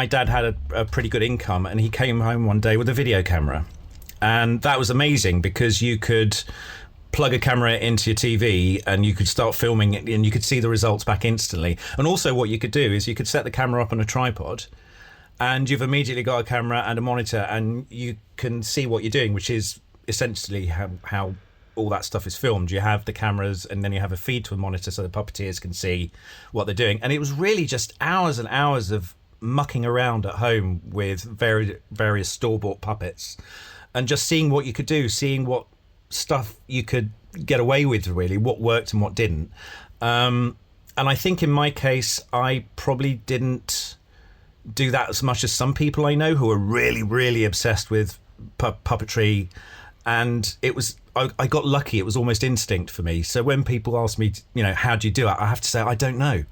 dad had a pretty good income, and he came home one day with a video camera, and that was amazing because you could plug a camera into your TV and you could start filming it, and you could see the results back instantly. And also what you could do is you could set the camera up on a tripod, and you've immediately got a camera and a monitor, and you can see what you're doing, which is essentially how all that stuff is filmed. You have the cameras, and then you have a feed to a monitor so the puppeteers can see what they're doing. And it was really just hours and hours of mucking around at home with various store-bought puppets, and just seeing what you could do, seeing what stuff you could get away with, really, what worked and what didn't. And I think in my case, I probably didn't do that as much as some people I know who are really, really obsessed with puppetry. And it was, I got lucky. It was almost instinct for me. So when people ask me, how do you do it? I have to say, I don't know.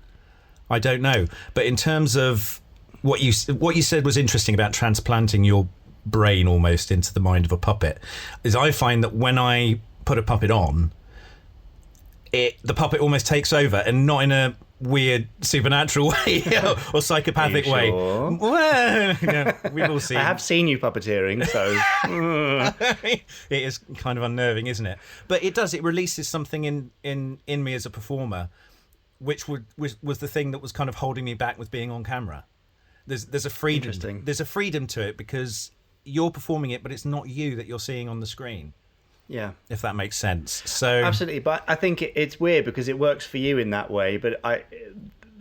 But in terms of what you said was interesting about transplanting your brain almost into the mind of a puppet, is I find that when I put a puppet on, the puppet almost takes over, and not in a weird supernatural way or psychopathic way. Sure? Well, we've all seen. I have seen you puppeteering, so it is kind of unnerving, isn't it? But it does. It releases something in me as a performer, which was the thing that was kind of holding me back with being on camera. There's a freedom. Interesting. There's a freedom to it because you're performing it, but it's not you that you're seeing on the screen. yeah. If that makes sense. So Absolutely, but I think it's weird because it works for you in that way. But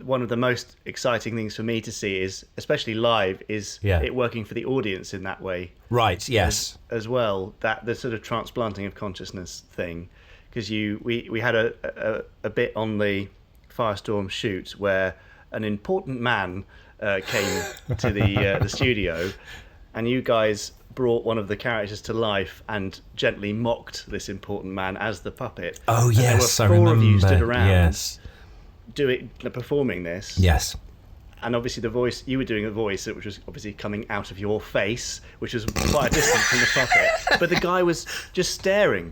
one of the most exciting things for me to see is, especially live, is it working for the audience in that way. Right. Yes. As well, that the sort of transplanting of consciousness thing, because we had a bit on the Firestorm shoot where an important man came to the studio, and you guys brought one of the characters to life and gently mocked this important man as the puppet. Oh yes, and there were four of you stood around, Yes. performing this. Yes. And obviously you were doing a voice which was obviously coming out of your face, which was quite a distance from the puppet. But the guy was just staring.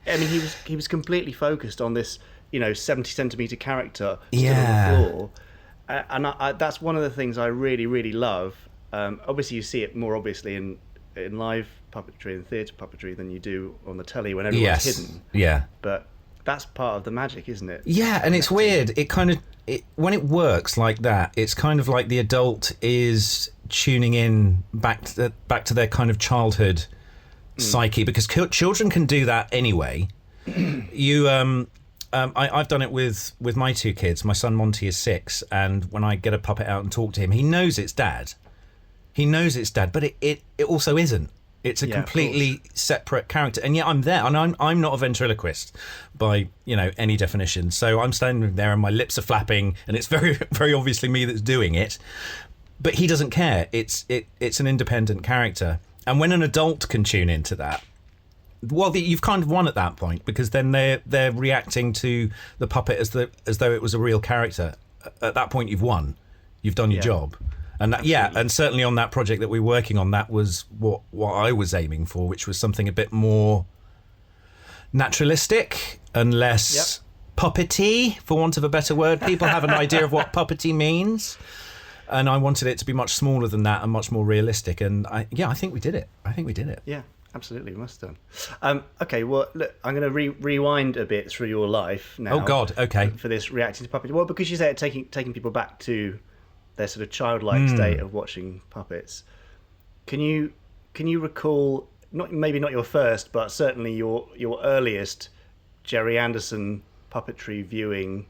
I mean, he was completely focused on this, 70 centimetre character stood on the floor. And that's one of the things I really, really love. Obviously, you see it more obviously in live puppetry and theatre puppetry than you do on the telly when everyone's hidden. Yeah. But that's part of the magic, isn't it? Yeah, and it's weird. It kind of when it works like that, it's kind of like the adult is tuning in back to their kind of childhood psyche, because children can do that anyway. I've done it with my two kids. My son Monty is 6, and when I get a puppet out and talk to him, he knows it's Dad. But it also isn't. It's a completely separate character, and yet I'm there, and I'm not a ventriloquist by any definition. So I'm standing there, and my lips are flapping, and it's very, very obviously me that's doing it. But he doesn't care. It's an independent character, and when an adult can tune into that, well, you've kind of won at that point, because then they're reacting to the puppet as though it was a real character. At that point, you've won. You've done your job. And that, and certainly on that project that we were working on, that was what I was aiming for, which was something a bit more naturalistic and less puppety, for want of a better word. People have an idea of what puppety means, and I wanted it to be much smaller than that and much more realistic. And I think we did it. Yeah, absolutely, we must have done. Okay, well, look, I'm going to rewind a bit through your life now. Oh God, okay. For this reacting to puppetry. Well, because you said taking people back to their sort of childlike state of watching puppets. Can you recall, maybe not your first, but certainly your earliest Gerry Anderson puppetry viewing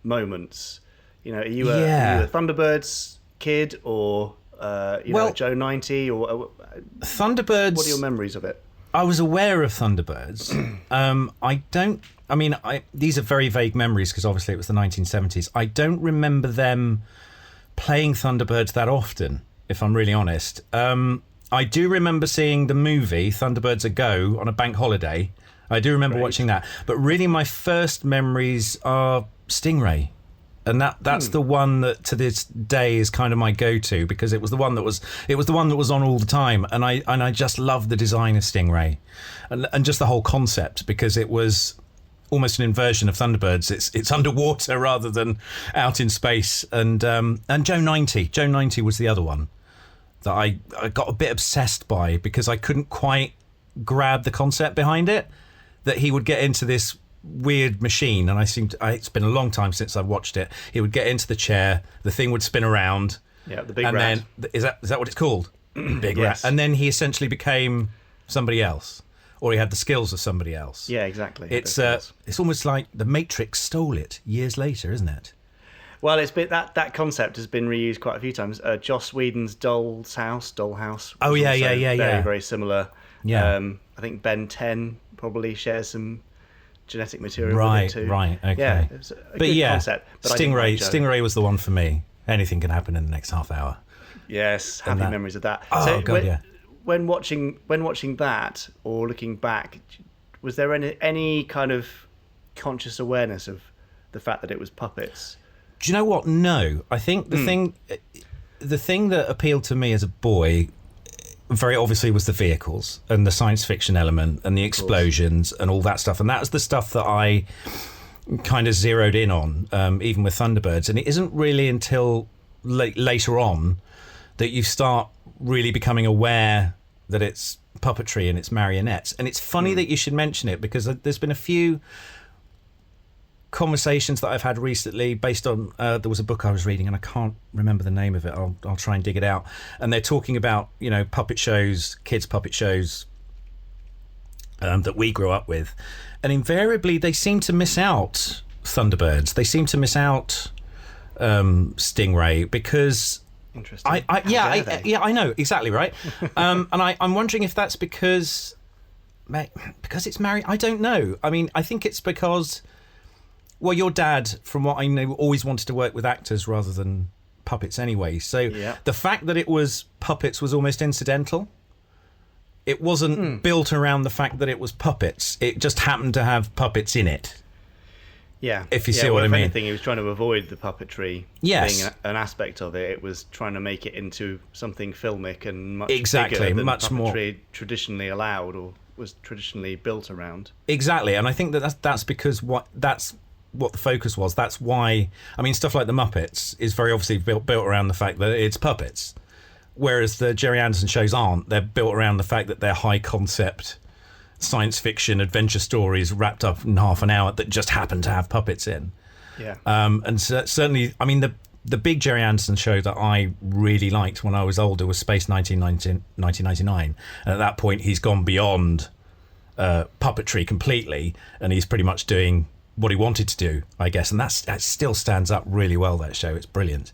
moments? Are you a Thunderbirds kid, or Joe 90, or Thunderbirds? What are your memories of it? I was aware of Thunderbirds. These are very vague memories because obviously it was the 1970s. I don't remember them playing Thunderbirds that often, if I'm really honest. I do remember seeing the movie Thunderbirds A Go on a bank holiday. I do remember watching that. But really my first memories are Stingray. And that's the one that to this day is kind of my go-to, because it was the one that was on all the time, and I just loved the design of Stingray and just the whole concept, because it was almost an inversion of Thunderbirds. It's underwater rather than out in space. And Joe 90 was the other one that I got a bit obsessed by, because I couldn't quite grab the concept behind it, that he would get into this weird machine, and it's been a long time since I've watched it. He would get into the chair, the thing would spin around. Yeah, the big and rat. Then is that what it's called? Big rat. And then he essentially became somebody else, or he had the skills of somebody else. Yeah, exactly. It's almost like the Matrix stole it years later, isn't it? Well, it's been that concept has been reused quite a few times. Joss Whedon's Dollhouse. Oh yeah. Very, very similar. Yeah. I think Ben 10 probably shares some genetic material with it too. Right, okay. Yeah, it's a good concept. But Stingray was the one for me. Anything can happen in the next half hour. Yes, happy memories of that. Oh, God, yeah. When watching that or looking back, was there any kind of conscious awareness of the fact that it was puppets? Do you know what? No. I think the thing that appealed to me as a boy very obviously was the vehicles and the science fiction element and the explosions and all that stuff. And that's the stuff that I kind of zeroed in on, even with Thunderbirds. And it isn't really until later on that you start really becoming aware that it's puppetry and it's marionettes. And it's funny that you should mention it, because there's been a few conversations that I've had recently based on there was a book I was reading and I can't remember the name of it. I'll try and dig it out, and they're talking about, you know, puppet shows, kids puppet shows that we grew up with, and invariably they seem to miss out Thunderbirds, they seem to miss out Stingray, because interesting. I know exactly, right. And I'm wondering if that's because it's married. I don't know. I mean, I think it's because, well, your dad, from what I know, always wanted to work with actors rather than puppets anyway. So the fact that it was puppets was almost incidental. It wasn't built around the fact that it was puppets. It just happened to have puppets in it. Yeah. If you see what I mean. If anything, he was trying to avoid the puppetry being an aspect of it. It was trying to make it into something filmic and much bigger than much puppetry more traditionally allowed or was traditionally built around. Exactly. And I think that's because that's what the focus was. That's why, I mean, stuff like the Muppets is very obviously built around the fact that it's puppets, whereas the Gerry Anderson shows aren't. They're built around the fact that they're high concept science fiction adventure stories wrapped up in half an hour that just happen to have puppets in. And certainly, I mean, the big Gerry Anderson show that I really liked when I was older was Space 1999, and at that point he's gone beyond puppetry completely, and he's pretty much doing what he wanted to do, I guess, and that still stands up really well, that show. It's brilliant.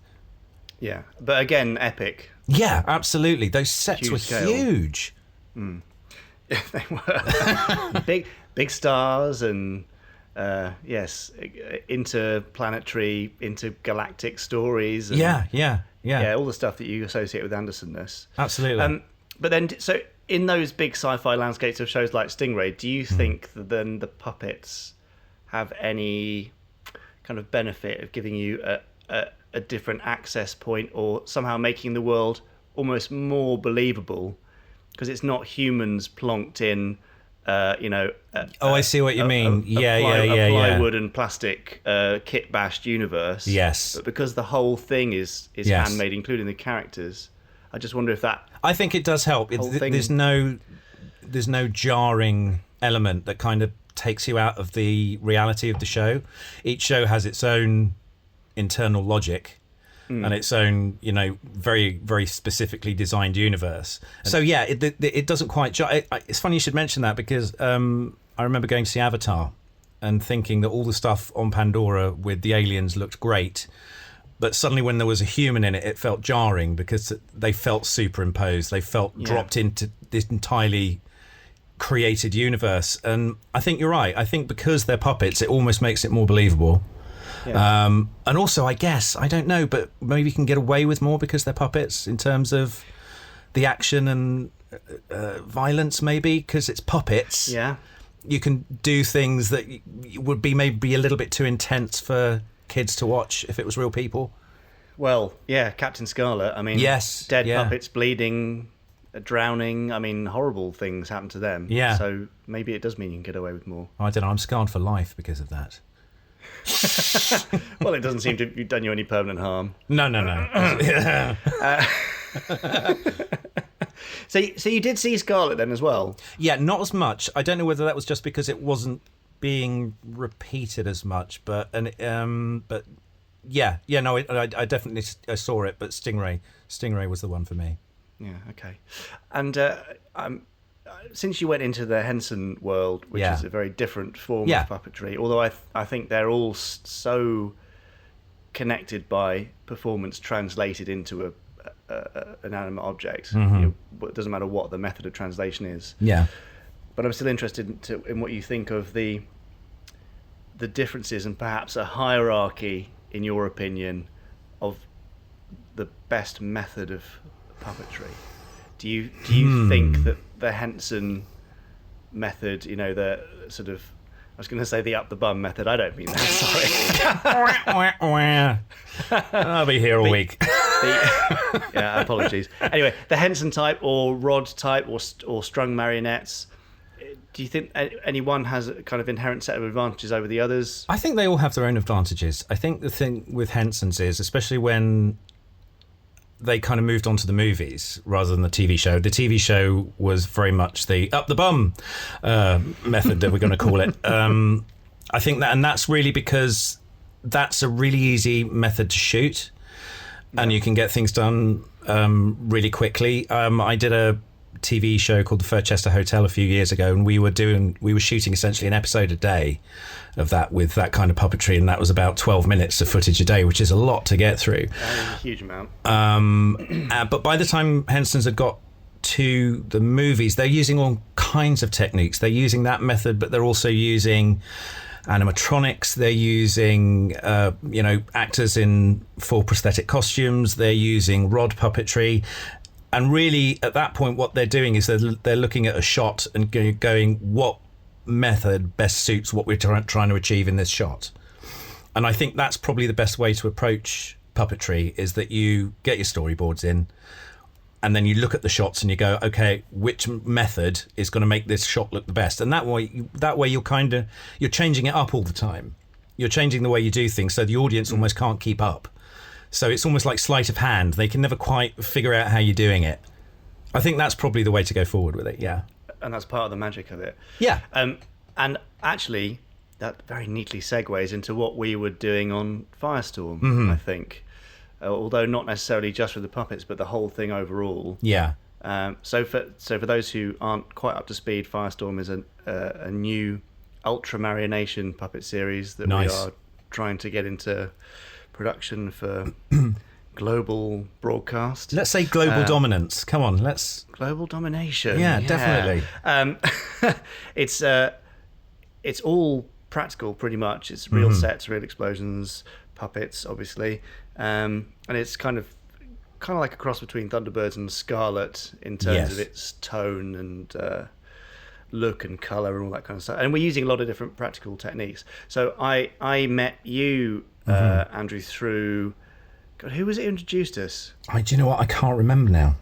Yeah, but again, epic. Yeah, absolutely. Those sets were huge. Yeah, they were. big stars and, yes, interplanetary, intergalactic stories. And, yeah, all the stuff that you associate with Anderson-ness. Absolutely. But then, so in those big sci-fi landscapes of shows like Stingray, do you think that then the puppets have any kind of benefit of giving you a different access point, or somehow making the world almost more believable because it's not humans plonked in, I see what you mean. A plywood and plastic kit bashed universe. Yes, but because the whole thing is handmade, including the characters. I just wonder if that. I think it does help. There's no jarring element that kind of takes you out of the reality of the show. Each show has its own internal logic and its own, very, very specifically designed universe. So yeah, it doesn't quite. It's funny you should mention that, because I remember going to see Avatar and thinking that all the stuff on Pandora with the aliens looked great, but suddenly when there was a human in it, it felt jarring because they felt superimposed. They felt dropped into this entirely created universe. And I think you're right. I think because they're puppets, it almost makes it more believable. And also, I guess, I don't know, but maybe you can get away with more because they're puppets in terms of the action and violence, maybe, because it's puppets. Yeah, you can do things that would be maybe a little bit too intense for kids to watch if it was real people. Well, yeah, Captain Scarlet. I mean, dead puppets bleeding, drowning. I mean, horrible things happen to them. Yeah. So maybe it does mean you can get away with more. I don't know. I'm scarred for life because of that. Well, it doesn't seem to have done you any permanent harm. No. So you did see Scarlet then as well? Yeah, not as much. I don't know whether that was just because it wasn't being repeated as much, but I definitely saw it. But Stingray was the one for me. Yeah, okay. And since you went into the Henson world, which is a very different form of puppetry, although I think they're all so connected by performance translated into an animate object. It doesn't matter what the method of translation is. Yeah. But I'm still interested in what you think of the differences and perhaps a hierarchy, in your opinion, of the best method of puppetry. Do you think that the Henson method, the sort of, I was going to say the up the bum method. I don't mean that. Sorry. I'll be here all week. Yeah, apologies. Anyway, the Henson type or rod type or strung marionettes. Do you think any one has a kind of inherent set of advantages over the others? I think they all have their own advantages. I think the thing with Henson's is, especially when they kind of moved on to the movies rather than the TV show. The TV show was very much the up the bum method that we're going to call it. I think that's really because that's a really easy method to shoot, and you can get things done really quickly. I did a TV show called The Furchester Hotel a few years ago, and we were shooting essentially an episode a day of that with that kind of puppetry, and that was about 12 minutes of footage a day, which is a lot to get through. That is a huge amount. But by the time Henson's had got to the movies, they're using all kinds of techniques. They're using that method, but they're also using animatronics. They're using actors in full prosthetic costumes. They're using rod puppetry. And really, at that point, what they're doing is they're looking at a shot and going, what method best suits what we're trying to achieve in this shot? And I think that's probably the best way to approach puppetry, is that you get your storyboards in, and then you look at the shots and you go, okay, which method is going to make this shot look the best? And that way you're changing it up all the time. You're changing the way you do things, so the audience almost can't keep up. So it's almost like sleight of hand. They can never quite figure out how you're doing it. I think that's probably the way to go forward with it, yeah. And that's part of the magic of it. Yeah. And actually, that very neatly segues into what we were doing on Firestorm, I think. Although not necessarily just with the puppets, but the whole thing overall. Yeah. So for those who aren't quite up to speed, Firestorm is a new ultra marionation puppet series that we are trying to get into production for global broadcast. Let's say global dominance. Come on, global domination. Yeah, definitely. It's all practical, pretty much. It's real sets, real explosions, puppets, obviously, and it's kind of like a cross between Thunderbirds and Scarlet in terms of its tone and look and color and all that kind of stuff. And we're using a lot of different practical techniques. So I met you, Andrew, through... God, who was it who introduced us? Do you know what? I can't remember now.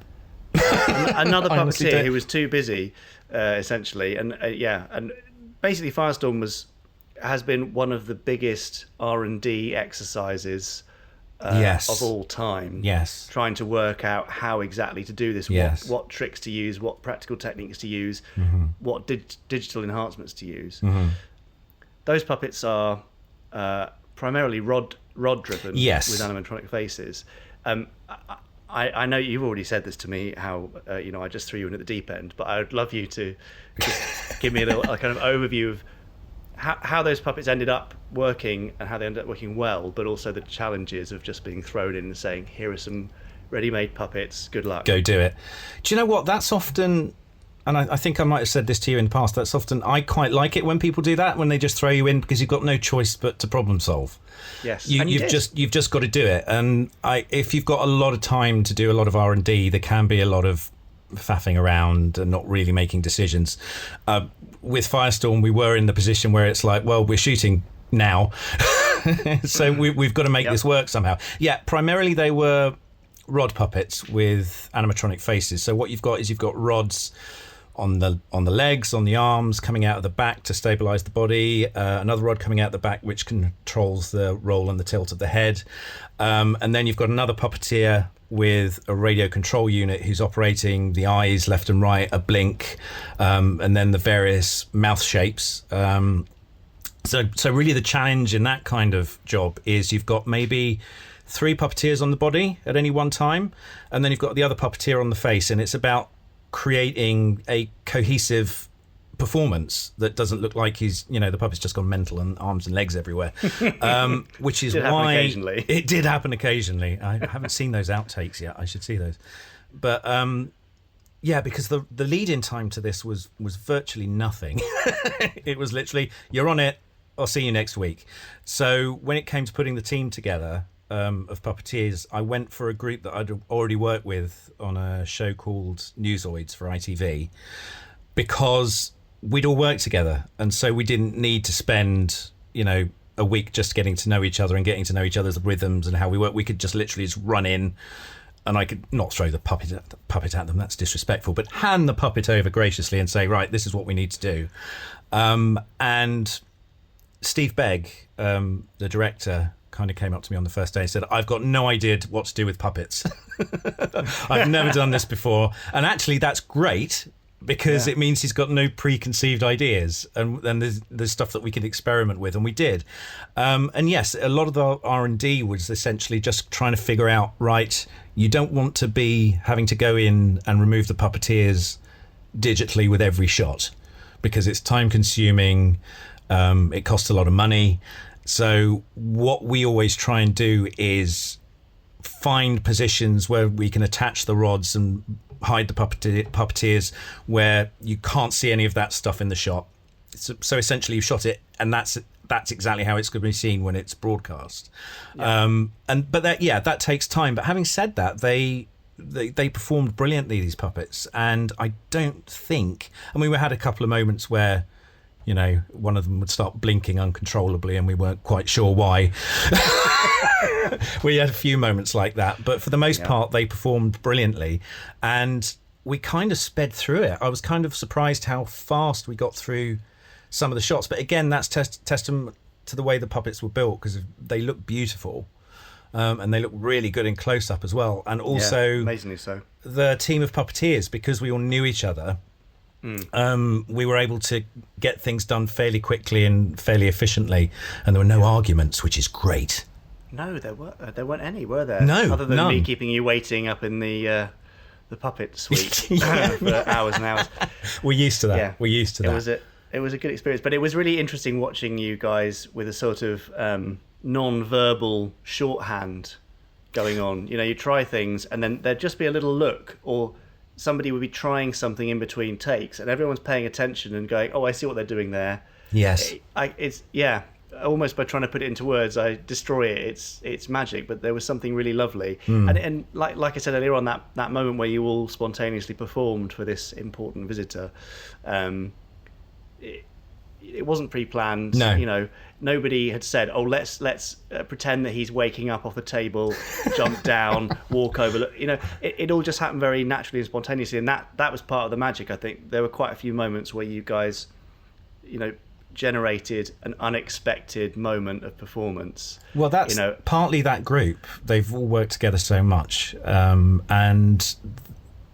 Another puppeteer who was too busy, essentially. And and basically Firestorm has been one of the biggest R&D exercises of all time. Yes. Trying to work out how exactly to do this, what tricks to use, what practical techniques to use, what digital enhancements to use. Those puppets are primarily rod driven, with animatronic faces. I know you've already said this to me, how I just threw you in at the deep end, but I would love you to just give me a kind of overview of how those puppets ended up working and how they ended up working well, but also the challenges of just being thrown in and saying, here are some ready-made puppets, good luck. Go do it. Do you know what? That's often, and I think I might have said this to you in the past, that's often, I quite like it when people do that, when they just throw you in, because you've got no choice but to problem solve. Yes, you've just got to do it. And if you've got a lot of time to do a lot of R&D, there can be a lot of faffing around and not really making decisions. With Firestorm, we were in the position where it's like, well, we're shooting now, so we've got to make this work somehow. Yeah, primarily they were rod puppets with animatronic faces. So what you've got is rods on the legs, on the arms, coming out of the back to stabilize the body, another rod coming out the back which controls the roll and the tilt of the head, and then you've got another puppeteer with a radio control unit who's operating the eyes left and right, a blink, and then the various mouth shapes. So really the challenge in that kind of job is you've got maybe 3 puppeteers on the body at any one time, and then you've got the other puppeteer on the face, and it's about creating a cohesive performance that doesn't look like the puppet's just gone mental and arms and legs everywhere, which is why it did happen occasionally. I haven't seen those outtakes yet. I should see those. But because the lead-in time to this was virtually nothing. It was literally, you're on it, I'll see you next week. So when it came to putting the team together of puppeteers, I went for a group that I'd already worked with on a show called Newsoids for ITV, because we'd all worked together, and so we didn't need to spend a week just getting to know each other and getting to know each other's rhythms and how we work. We could just literally just run in, and I could not throw the puppet at them, that's disrespectful, but hand the puppet over graciously and say, right, this is what we need to do. And Steve Begg, the director, kind of came up to me on the first day and said, I've got no idea what to do with puppets. I've never done this before. And actually that's great, because it means he's got no preconceived ideas, and there's stuff that we can experiment with, and we did. And yes, a lot of the R&D was essentially just trying to figure out, right, you don't want to be having to go in and remove the puppeteers digitally with every shot, because it's time consuming, it costs a lot of money. So what we always try and do is find positions where we can attach the rods and hide the puppeteers where you can't see any of that stuff in the shot. So essentially you've shot it, and that's exactly how it's going to be seen when it's broadcast. But that takes time. But having said that, they performed brilliantly, these puppets, and I don't think, we had a couple of moments where, you know, one of them would start blinking uncontrollably and we weren't quite sure why. We had a few moments like that, but for the most part they performed brilliantly, and we kind of sped through it. I was kind of surprised how fast we got through some of the shots, but again, that's testament to the way the puppets were built, because they look beautiful, and they look really good in close-up as well. And also amazingly so, the team of puppeteers, because we all knew each other, we were able to get things done fairly quickly and fairly efficiently, and there were no arguments, which is great. No, there weren't any, were there? No, other than none. me keeping you waiting up in the puppet suite for hours and hours. We're used to that. Yeah. We're used to that. It was a good experience, but it was really interesting watching you guys with a sort of non-verbal shorthand going on. You know, you try things, and then there'd just be a little look, or somebody would be trying something in between takes, and everyone's paying attention and going, "Oh, I see what they're doing there." Yes. Almost by trying to put it into words, I destroy it. It's magic, but there was something really lovely. And like I said earlier on, that moment where you all spontaneously performed for this important visitor, it wasn't pre-planned. No. You know, nobody had said, "Oh, let's pretend that he's waking up off the table, jump down, walk over." You know, it all just happened very naturally and spontaneously, and that was part of the magic. I think there were quite a few moments where you guys, you know, generated an unexpected moment of performance. Well, that's partly that group. They've all worked together so much, and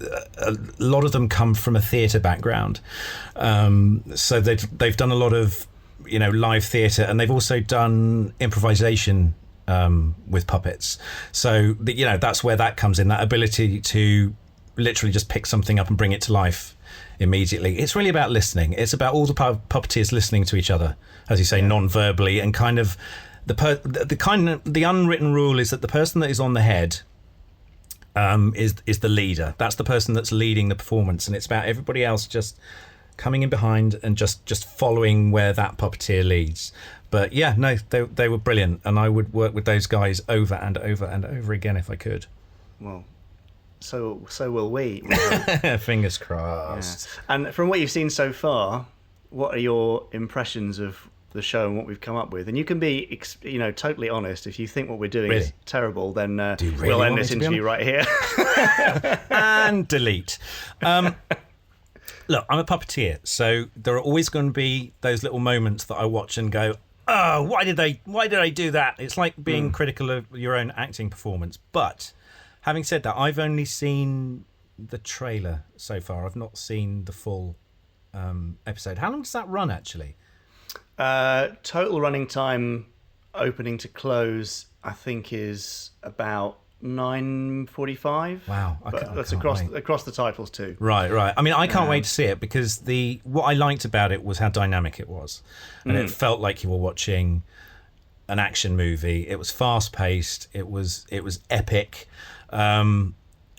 a lot of them come from a theatre background, so they've done a lot of, you know, live theatre, and they've also done improvisation with puppets. So that's where that comes in, that ability to literally just pick something up and bring it to life immediately. It's really about listening. It's about all the puppeteers listening to each other, as you say, non-verbally, and kind of the unwritten rule is that the person that is on the head is the leader. That's the person that's leading the performance, and it's about everybody else just coming in behind and just following where that puppeteer leads. But yeah, no, they were brilliant, and I would work with those guys over and over and over again if I could. Well, so will we. Fingers crossed. Yeah. And from what you've seen so far, what are your impressions of the show and what we've come up with? And you can be, totally honest. If you think what we're doing is terrible, then we'll end this interview right here. And delete. Look, I'm a puppeteer, so there are always going to be those little moments that I watch and go, "Oh, why did I do that?" It's like being critical of your own acting performance. But having said that, I've only seen the trailer so far. I've not seen the full episode. How long does that run, actually? Total running time, opening to close, I think is about 9:45. Wow, that's across the titles too. Right. I mean, I can't wait to see it, because what I liked about it was how dynamic it was, and it felt like you were watching an action movie. It was fast paced. It was epic, and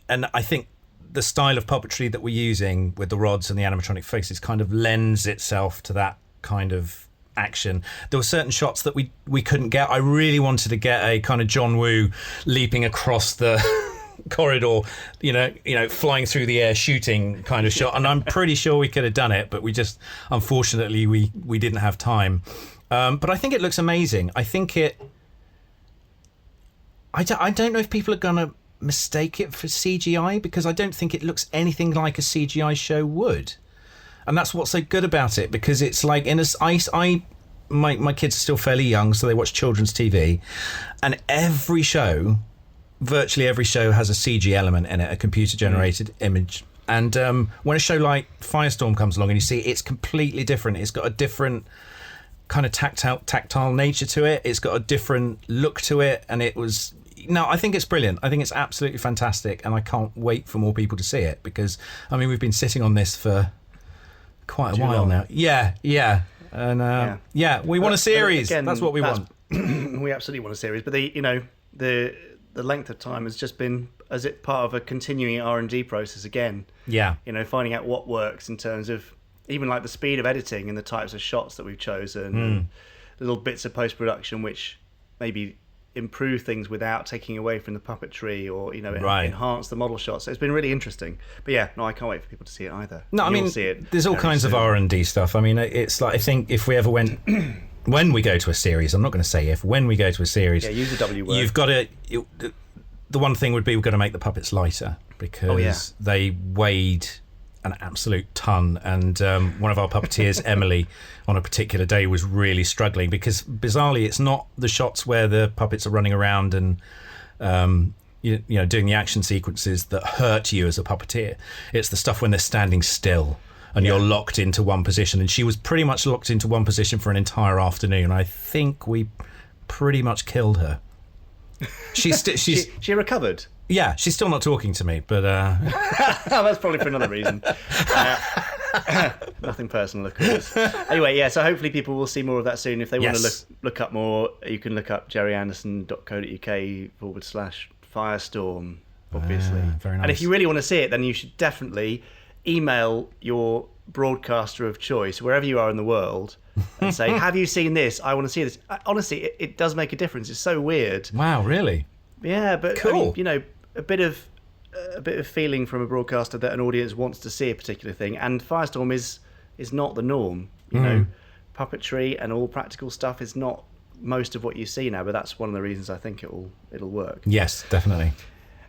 I think the style of puppetry that we're using with the rods and the animatronic faces kind of lends itself to that kind of action. There were certain shots that we couldn't get. I really wanted to get a kind of John Woo leaping across the corridor, flying through the air shooting kind of shot. And I'm pretty sure we could have done it, but we just, unfortunately, we didn't have time. But I think it looks amazing. I think I don't know if people are going to mistake it for CGI, because I don't think it looks anything like a CGI show would. And that's what's so good about it, because it's like my kids are still fairly young, so they watch children's TV, and virtually every show has a CG element in it, a computer-generated image. And when a show like Firestorm comes along and you see it's completely different, it's got a different kind of tactile nature to it, it's got a different look to it, and I think it's brilliant. I think it's absolutely fantastic, and I can't wait for more people to see it, because, we've been sitting on this for quite a while now. Yeah. And we want a series. Again, that's what we want. We absolutely want a series, but the length of time has just been as it part of a continuing R&D process again. Yeah. Finding out what works in terms of even like the speed of editing and the types of shots that we've chosen, and little bits of post-production which maybe improve things without taking away from the puppetry, or enhance the model shots. So it's been really interesting. But I can't wait for people to see it either. No, You'll see it there's all kinds of R&D stuff. It's like, I think if we ever went when we go to a series, I'm not going to say if, when we go to a series, use the W word. You've got to, the one thing would be, we've got to make the puppets lighter, because they weighed an absolute ton, and one of our puppeteers, Emily, on a particular day was really struggling, because bizarrely it's not the shots where the puppets are running around and doing the action sequences that hurt you as a puppeteer. It's the stuff when they're standing still and you're locked into one position, and she was pretty much locked into one position for an entire afternoon. I think we pretty much killed her. She recovered. Yeah, she's still not talking to me, but that's probably for another reason. Nothing personal, of course. Anyway, so hopefully people will see more of that soon. If they want to look up more, you can look up gerryanderson.co.uk/Firestorm, obviously. Very nice. And if you really want to see it, then you should definitely email your broadcaster of choice, wherever you are in the world, and say, have you seen this? I want to see this. Honestly, it does make a difference. It's so weird. Wow, really? Yeah, but cool. A bit of feeling from a broadcaster that an audience wants to see a particular thing, and Firestorm is not the norm. Puppetry and all practical stuff is not most of what you see now, but that's one of the reasons I think it'll work. Yes, definitely.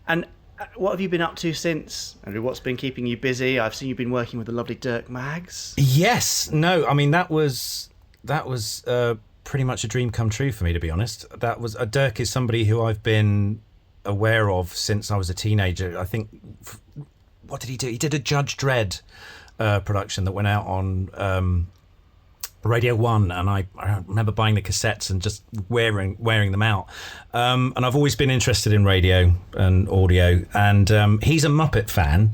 And what have you been up to since, Andrew? What's been keeping you busy? I've seen you've been working with the lovely Dirk Maggs. Yes, no, that was pretty much a dream come true for me, to be honest. Dirk is somebody who I've been aware of since I was a teenager. I think, what did he do? He did a Judge Dredd production that went out on Radio 1, and I remember buying the cassettes and just wearing them out. And I've always been interested in radio and audio, and he's a Muppet fan,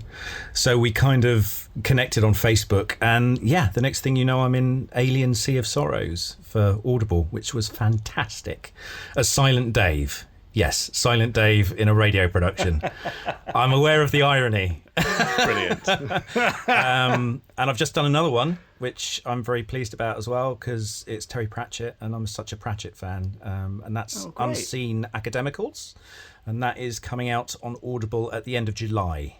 so we kind of connected on Facebook, and the next thing you know, I'm in Alien Sea of Sorrows for Audible, which was fantastic, as Silent Dave. Yes, Silent Dave in a radio production. I'm aware of the irony. Brilliant. And I've just done another one, which I'm very pleased about as well, because it's Terry Pratchett, and I'm such a Pratchett fan. And that's Unseen Academicals, and that is coming out on Audible at the end of July,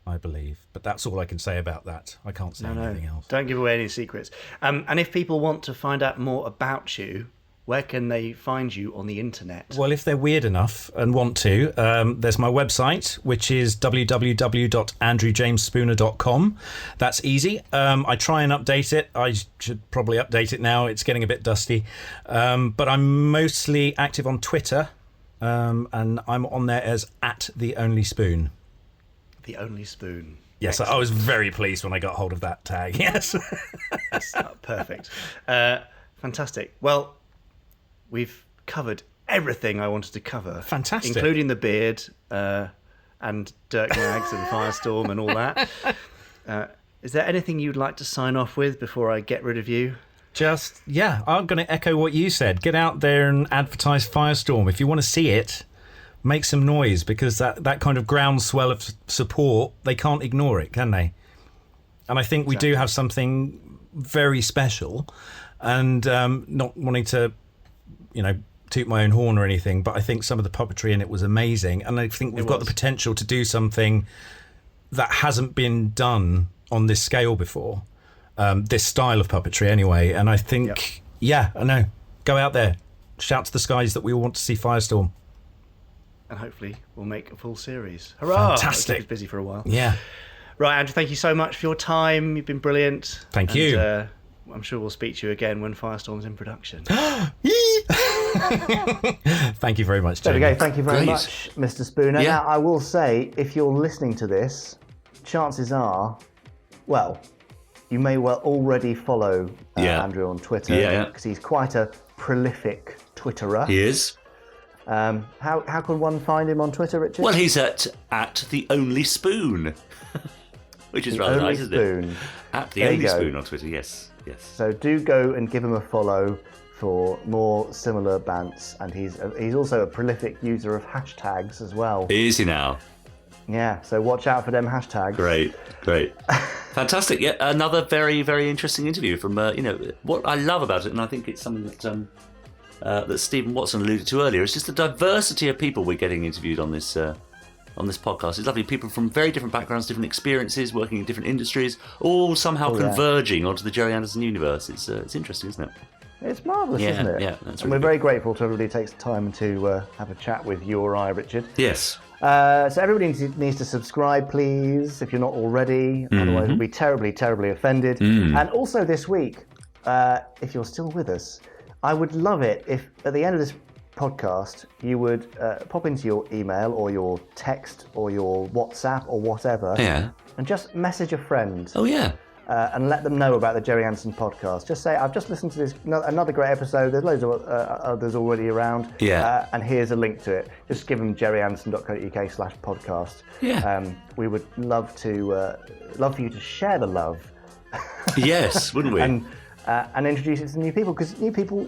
I believe. But that's all I can say about that. I can't say anything else. Don't give away any secrets. And if people want to find out more about you, where can they find you on the internet? Well, if they're weird enough and want to, there's my website, which is www.andrewjamesspooner.com. That's easy. I try and update it. I should probably update it now. It's getting a bit dusty. But I'm mostly active on Twitter, and I'm on there as @TheOnlySpoon. The Only Spoon. Yes, excellent. I was very pleased when I got hold of that tag. Yes. Perfect. Fantastic. Well, we've covered everything I wanted to cover. Fantastic. Including the beard and Dirk Maggs and Firestorm and all that. Is there anything you'd like to sign off with before I get rid of you? I'm going to echo what you said. Get out there and advertise Firestorm. If you want to see it, make some noise, because that kind of groundswell of support, they can't ignore it, can they? And I think we do have something very special, and not wanting to toot my own horn or anything, but I think some of the puppetry in it was amazing, and I think we've got the potential to do something that hasn't been done on this scale before, this style of puppetry anyway. And I think, I know, go out there, shout to the skies that we all want to see Firestorm. And hopefully we'll make a full series. Hurrah! Fantastic. I was busy for a while. Yeah. Right, Andrew, thank you so much for your time. You've been brilliant. Thank you. I'm sure we'll speak to you again when Firestorm's in production. Thank you very much, Jamie. There we go. Thank you very much, Mr. Spooner. Yeah. Now, I will say, if you're listening to this, chances are, well, you may well already follow Andrew on Twitter because he's quite a prolific Twitterer. He is. How can one find him on Twitter, Richard? Well, he's at the Only Spoon, which is rather nice, isn't it? At the Only Spoon on Twitter. Yes. So do go and give him a follow for more similar bants, and he's also a prolific user of hashtags as well. Is he now? Yeah, so watch out for them hashtags. Great. Fantastic. Yeah, another very, very interesting interview from, what I love about it, and I think it's something that Stephen Watson alluded to earlier, it's just the diversity of people we're getting interviewed on this podcast. It's lovely. People from very different backgrounds, different experiences, working in different industries, all somehow converging onto the Gerry Anderson universe. It's interesting, isn't it? It's marvellous, isn't it? Yeah, that's and we're very grateful to everybody who takes the time to have a chat with you or I, Richard. Yes. So everybody needs to subscribe, please, if you're not already. Otherwise, we'll be terribly, terribly offended. And also this week, if you're still with us, I would love it if at the end of this podcast you would pop into your email or your text or your WhatsApp or whatever and just message a friend. Oh, yeah. And let them know about the Gerry Anderson podcast. Just say, I've just listened to this, another great episode. There's loads of others already around. Yeah. And here's a link to it. Just give them gerryanderson.co.uk/podcast. Yeah. We would love for you to share the love. Yes, wouldn't we? And introduce it to new people, because new people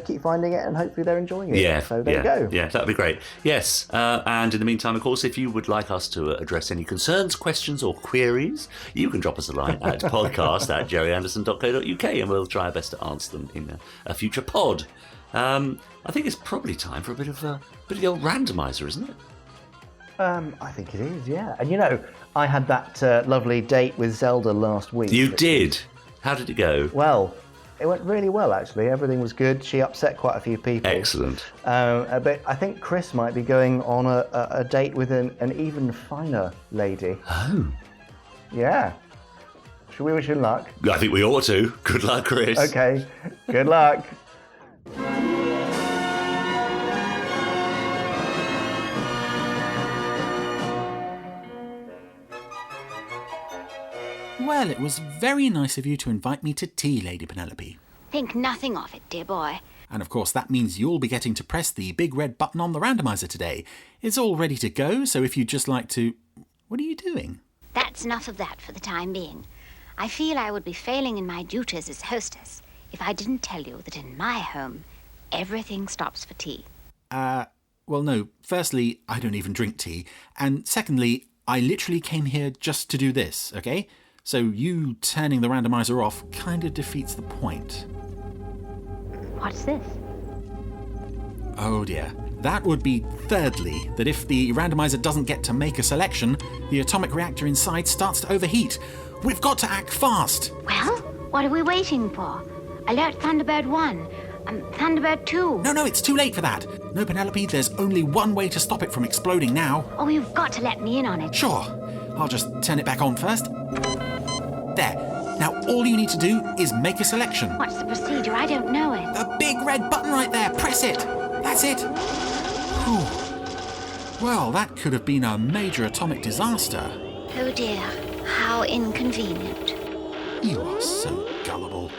keep finding it, and hopefully they're enjoying it. Yeah, so there you go. Yeah, that'd be great. Yes, and in the meantime, of course, if you would like us to address any concerns, questions, or queries, you can drop us a line at podcast@gerryanderson.co.uk, and we'll try our best to answer them in a future pod. I think it's probably time for a bit of the old randomizer, isn't it? I think it is. Yeah, and I had that lovely date with Zelda last week. You did. How did it go? Well, it went really well, actually. Everything was good. She upset quite a few people. Excellent. But I think Chris might be going on a date with an even finer lady. Oh. Yeah. Should we wish him luck? I think we ought to. Good luck, Chris. Okay. Good luck. Well, it was very nice of you to invite me to tea, Lady Penelope. Think nothing of it, dear boy. And of course that means you'll be getting to press the big red button on the randomizer today. It's all ready to go, so if you'd just like to... What are you doing? That's enough of that for the time being. I feel I would be failing in my duties as hostess if I didn't tell you that in my home, everything stops for tea. Well, no. Firstly, I don't even drink tea. And secondly, I literally came here just to do this, okay? So you turning the randomizer off kind of defeats the point. What's this? Oh dear. That would be thirdly, that if the randomizer doesn't get to make a selection, the atomic reactor inside starts to overheat. We've got to act fast! Well, what are we waiting for? Alert Thunderbird 1. Thunderbird 2. No, it's too late for that. No, Penelope, there's only one way to stop it from exploding now. Oh, you've got to let me in on it. Sure. I'll just turn it back on first. There. Now all you need to do is make a selection. What's the procedure? I don't know it. The big red button right there. Press it. That's it. Whew. Well, that could have been a major atomic disaster. Oh dear. How inconvenient. You are so gullible.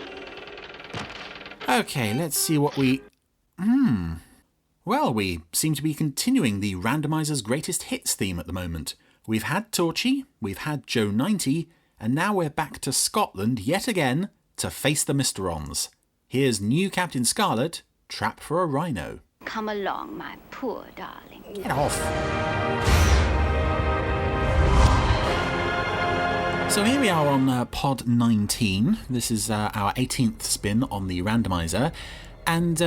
Okay, let's see what we... Well, we seem to be continuing the randomizer's greatest hits theme at the moment. We've had Torchy, we've had Joe 90, and now we're back to Scotland yet again to face the Mysterons. Here's new Captain Scarlet, Trap for a Rhino. Come along, my poor darling. Get off. So here we are on pod 19. This is our 18th spin on the randomizer. And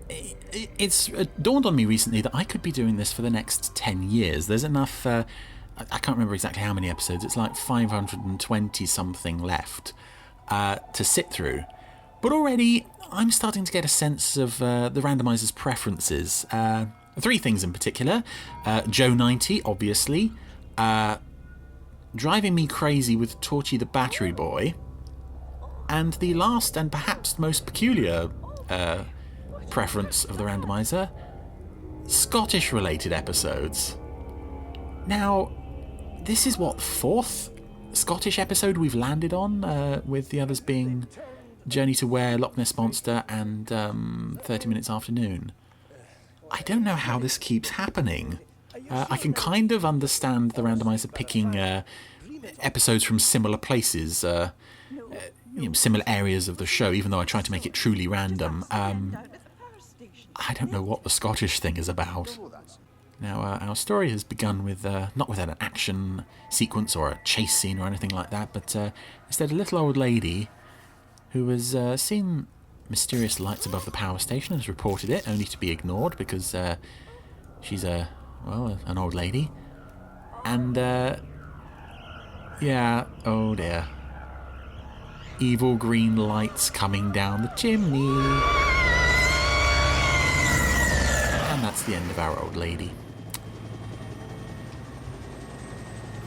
it's dawned on me recently that I could be doing this for the next 10 years. There's enough, I can't remember exactly how many episodes, it's like 520 something left to sit through. But already I'm starting to get a sense of the randomizer's preferences. 3 things in particular. Joe 90, obviously. Driving me crazy with Torchy the Battery Boy. And the last and perhaps most peculiar preference of the randomizer, Scottish-related episodes. Now, this is what, the 4th Scottish episode we've landed on, with the others being Journey to Where, Loch Ness Monster, and 30 Minutes Afternoon. I don't know how this keeps happening. I can kind of understand the randomizer picking episodes from similar places, similar areas of the show, even though I try to make it truly random. I don't know what the Scottish thing is about. Now, our story has begun with, not with an action sequence or a chase scene or anything like that, but instead a little old lady who has seen mysterious lights above the power station and has reported it, only to be ignored because she's an old lady. And, oh dear. Evil green lights coming down the chimney. And that's the end of our old lady.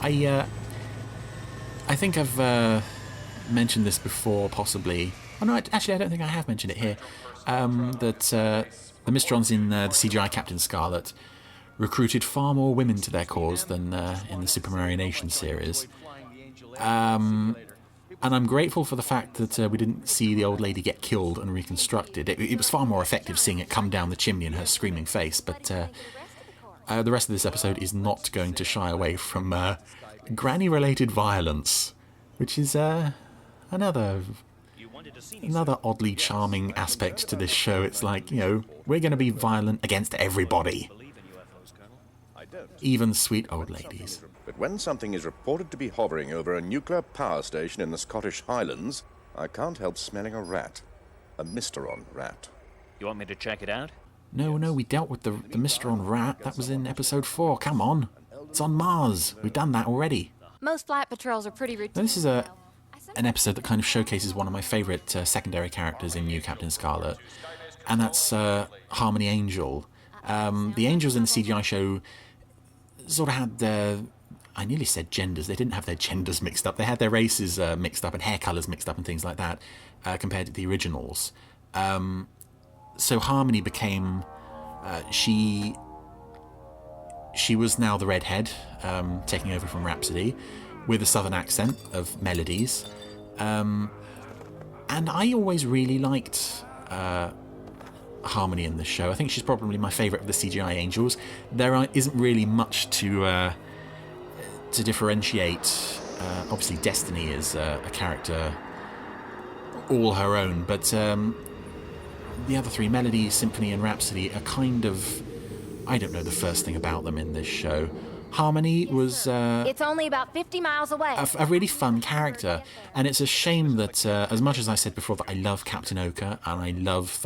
I think I've mentioned this before, possibly. Oh no, actually I don't think I have mentioned it here. That the Mistrons in the CGI Captain Scarlet recruited far more women to their cause than in the Super Mario Nation series. And I'm grateful for the fact that we didn't see the old lady get killed and reconstructed. It was far more effective seeing it come down the chimney in her screaming face, but the rest of this episode is not going to shy away from granny-related violence, which is another oddly charming aspect to this show. It's like, we're going to be violent against everybody. Even sweet old ladies. But when something is reported to be hovering over a nuclear power station in the Scottish Highlands, I can't help smelling a rat. A Misteron rat. You want me to check it out? No, we dealt with the Misteron rat. That was in episode 4. Come on. It's on Mars. We've done that already. Most flight patrols are pretty routine. Now, this is an episode that kind of showcases one of my favourite secondary characters in New Captain Scarlet, and that's Harmony Angel. The angels in the CGI show sort of had their... I nearly said genders. They didn't have their genders mixed up. They had their races mixed up and hair colours mixed up and things like that, compared to the originals. So Harmony became... She was now the redhead, taking over from Rhapsody, with a southern accent of melodies. And I always really liked Harmony in this show. I think she's probably my favourite of the CGI angels. There isn't really much to differentiate. Obviously Destiny is a character all her own, but the other 3, Melody, Symphony and Rhapsody, are kind of... I don't know the first thing about them in this show. Harmony was... it's only about 50 miles away. A really fun character, and it's a shame that, as much as I said before that I love Captain Oka, and I love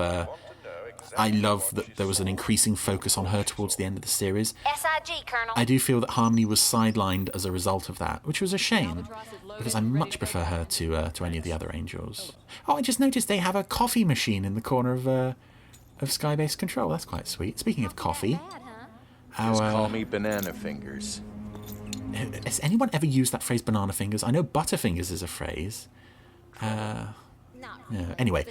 that there was an increasing focus on her towards the end of the series. SIG, Colonel. I do feel that Harmony was sidelined as a result of that, which was a shame, because I much prefer her to any of the other angels. Oh, I just noticed they have a coffee machine in the corner of Sky-based Control. That's quite sweet. Speaking of coffee... Just call me Banana Fingers. Has anyone ever used that phrase, banana fingers? I know Butterfingers is a phrase. Anyway,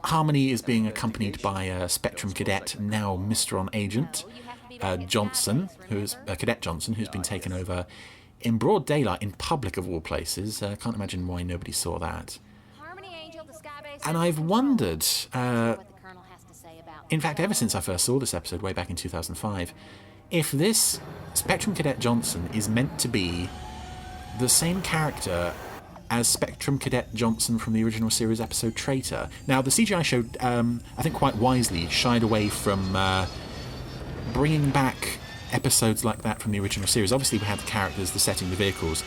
Harmony is being accompanied by Spectrum Cadet, now Misteron Agent, Johnson, Cadet Johnson, who's been taken over in broad daylight, in public of all places. Can't imagine why nobody saw that. And I've wondered... in fact, ever since I first saw this episode way back in 2005, if this Spectrum Cadet Johnson is meant to be the same character as Spectrum Cadet Johnson from the original series episode Traitor. Now, the CGI show, I think quite wisely, shied away from bringing back episodes like that from the original series. Obviously, we had the characters, the setting, the vehicles,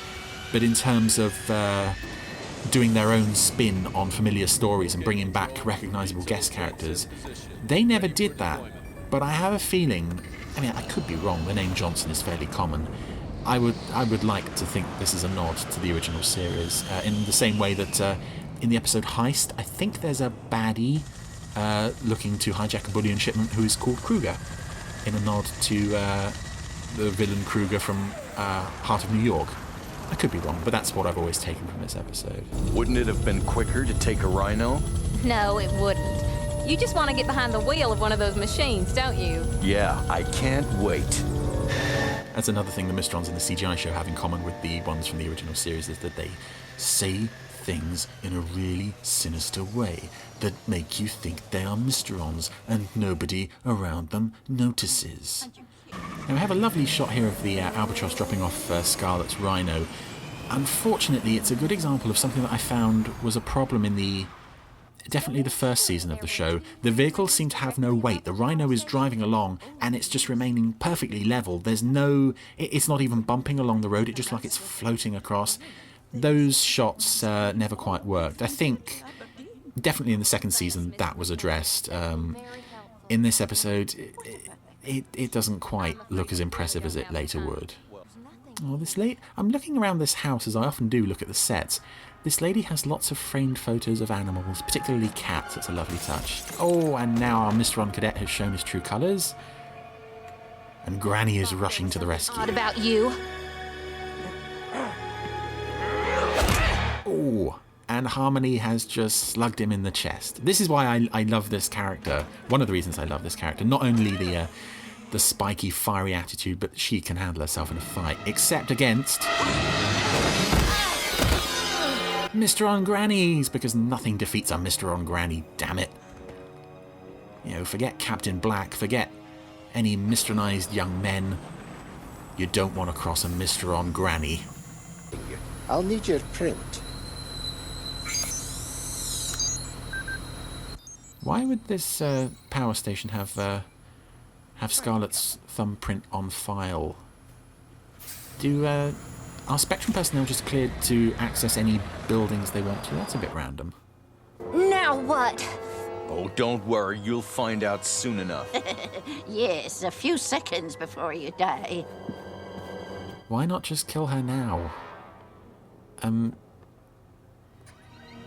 but in terms of doing their own spin on familiar stories and bringing back recognisable guest characters. They never did that, but I have a feeling, I mean, I could be wrong, the name Johnson is fairly common. I would like to think this is a nod to the original series, in the same way that in the episode Heist, I think there's a baddie looking to hijack a bullion shipment who is called Kruger, in a nod to the villain Kruger from Heart of New York. I could be wrong, but that's what I've always taken from this episode. Wouldn't it have been quicker to take a rhino? No, it wouldn't. You just want to get behind the wheel of one of those machines, don't you? Yeah, I can't wait. That's another thing the Mysterons in the CGI show have in common with the ones from the original series, is that they say things in a really sinister way that make you think they are Mysterons and nobody around them notices. Now we have a lovely shot here of the albatross dropping off Scarlet's rhino. Unfortunately, it's a good example of something that I found was a problem in definitely the first season of the show. The vehicles seem to have no weight. The rhino is driving along and it's just remaining perfectly level. There's no... It's not even bumping along the road. It just like it's floating across. Those shots never quite worked. I think definitely in the second season that was addressed. In this episode, it doesn't quite look as impressive as it later would. Oh, I'm looking around this house, as I often do look at the sets. This lady has lots of framed photos of animals, particularly cats. It's a lovely touch. Oh, and now our Mysteron cadet has shown his true colours. And Granny is rushing to the rescue. What about you? Oh, and Harmony has just slugged him in the chest. This is why I love this character. One of the reasons I love this character. Not only the spiky, fiery attitude, but she can handle herself in a fight. Except against... Mysteron Grannies, because nothing defeats a Mysteron Granny, damn it. You know, forget Captain Black, forget any Mysteronized young men. You don't want to cross a Mysteron Granny. I'll need your print. Why would this power station have Scarlet's thumbprint on file? Are Spectrum personnel just cleared to access any buildings they want to? That's a bit random. Now what? Oh, don't worry. You'll find out soon enough. Yes, a few seconds before you die. Why not just kill her now?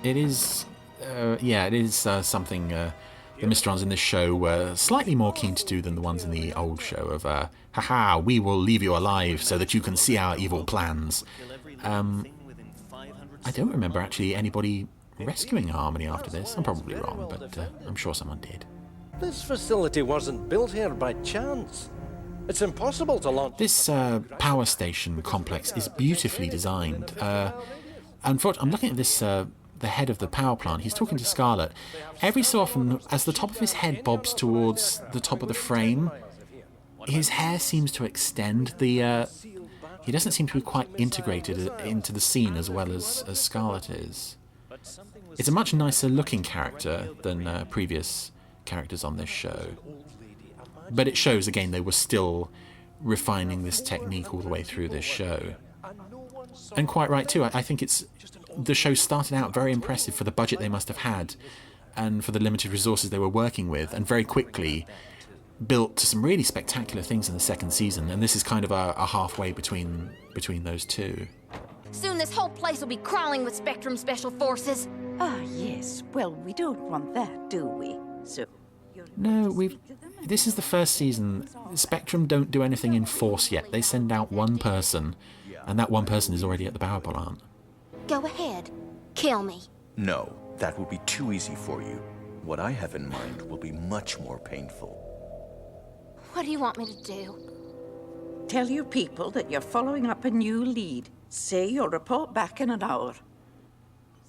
It is something the Mysterons in this show were slightly more keen to do than the ones in the old show of, haha, we will leave you alive so that you can see our evil plans. I don't remember actually anybody rescuing Harmony after this. I'm probably wrong, but I'm sure someone did. This facility wasn't built here by chance. It's impossible to launch... This power station complex is beautifully designed. Unfortunately, I'm looking at this... the head of the power plant, he's talking to Scarlet. Every so often, as the top of his head bobs towards the top of the frame, his hair seems to extend. He doesn't seem to be quite integrated into the scene as well as Scarlet is. It's a much nicer looking character than previous characters on this show. But it shows, again, they were still refining this technique all the way through this show. And quite right too. I think the show started out very impressive for the budget they must have had and for the limited resources they were working with, and very quickly built to some really spectacular things in the second season, and this is kind of a halfway between those two. Soon this whole place will be crawling with Spectrum Special Forces. Ah, yes. Well, we don't want that, do we? So... No, this is the first season. Spectrum don't do anything in force yet. They send out one person, and that one person is already at the power plant. Go ahead. Kill me. No, that would be too easy for you. What I have in mind will be much more painful. What do you want me to do? Tell your people that you're following up a new lead. Say you'll report back in an hour.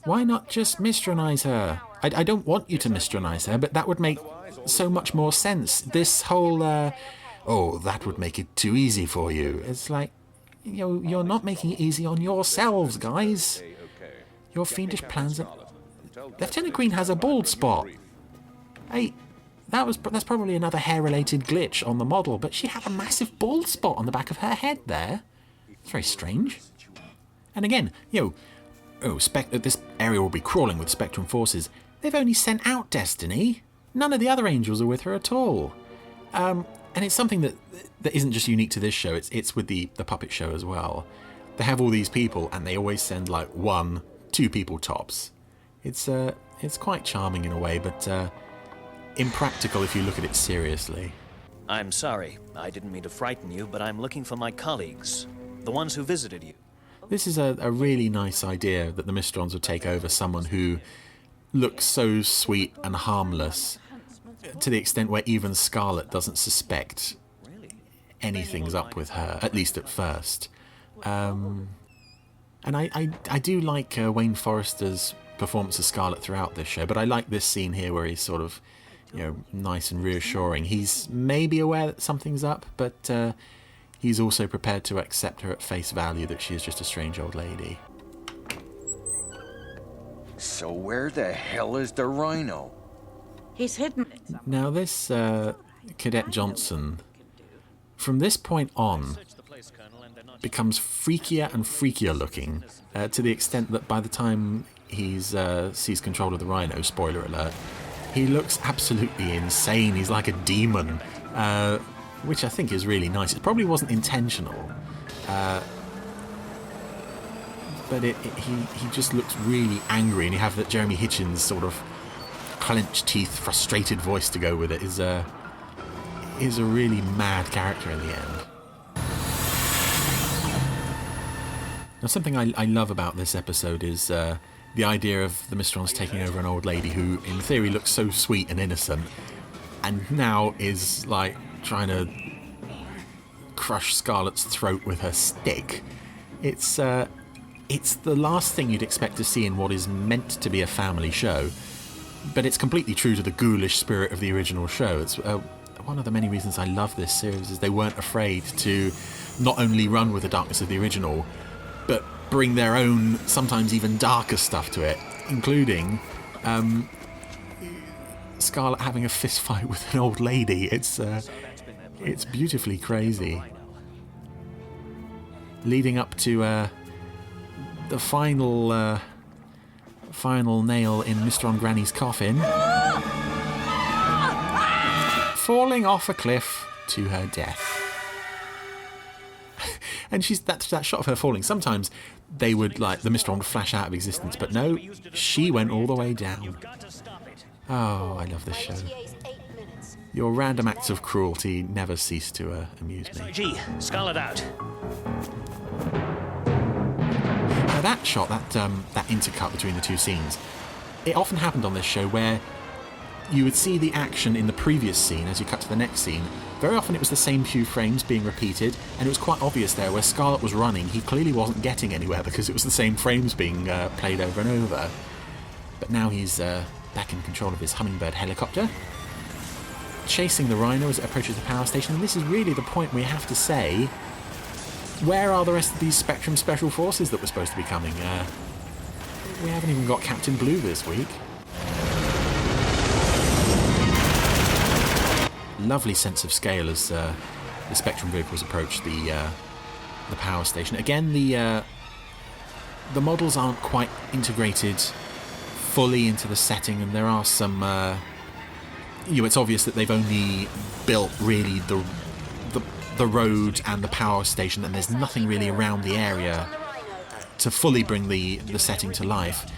Why not just Mysteronize her? I don't want you to Mysteronize her, but that would make so much more sense. This whole, that would make it too easy for you. It's like, you're not making it easy on yourselves, guys. Your fiendish plans are... Lieutenant Green has a bald spot. Hey, that's probably another hair-related glitch on the model, but she had a massive bald spot on the back of her head there. It's very strange. And again, this area will be crawling with Spectrum forces. They've only sent out Destiny. None of the other angels are with her at all. And it's something that isn't just unique to this show. It's with the puppet show as well. They have all these people, and they always send like 1-2 people tops. It's quite charming in a way, but impractical if you look at it seriously. I'm sorry. I didn't mean to frighten you, but I'm looking for my colleagues, the ones who visited you. This is a really nice idea that the Mysterons would take over someone who looks so sweet and harmless, to the extent where even Scarlet doesn't suspect anything's up with her, at least at first. And I do like Wayne Forrester's performance of Scarlet throughout this show, but I like this scene here where he's sort of, nice and reassuring. He's maybe aware that something's up, but he's also prepared to accept her at face value, that she is just a strange old lady. So where the hell is the Rhino? He's hidden. Now this Cadet Johnson, from this point on, becomes freakier and freakier looking, to the extent that by the time he's seized control of the Rhino, spoiler alert, he looks absolutely insane. He's like a demon, which I think is really nice. It probably wasn't intentional, but he just looks really angry, and you have that Jeremy Hitchens sort of clenched teeth, frustrated voice to go with it. Is a really mad character in the end. Now, something I love about this episode is the idea of the Mysterons taking over an old lady who, in theory, looks so sweet and innocent, and now is like trying to crush Scarlet's throat with her stick. It's the last thing you'd expect to see in what is meant to be a family show, but it's completely true to the ghoulish spirit of the original show. It's one of the many reasons I love this series is they weren't afraid to not only run with the darkness of the original, but bring their own, sometimes even darker stuff to it, including Scarlet having a fist fight with an old lady. It's beautifully crazy. Leading up to the final nail in Mysteron Granny's coffin, falling off a cliff to her death. And that shot of her falling, sometimes they would, like, the Mysteron would flash out of existence, but no, she went all the way down. Oh, I love this show. Your random acts of cruelty never cease to amuse me. SIG, Scarlet out. Now that shot, that intercut between the two scenes, it often happened on this show where you would see the action in the previous scene as you cut to the next scene. Very often it was the same few frames being repeated, and it was quite obvious there where Scarlet was running, he clearly wasn't getting anywhere because it was the same frames being played over and over. But now he's back in control of his Hummingbird helicopter, chasing the Rhino as it approaches the power station, and this is really the point where you have to say, where are the rest of these Spectrum Special Forces that were supposed to be coming? We haven't even got Captain Blue this week. Lovely sense of scale as the Spectrum vehicles approach the power station. Again, the models aren't quite integrated fully into the setting, and there are some. It's obvious that they've only built really the road and the power station, and there's nothing really around the area to fully bring the setting to life.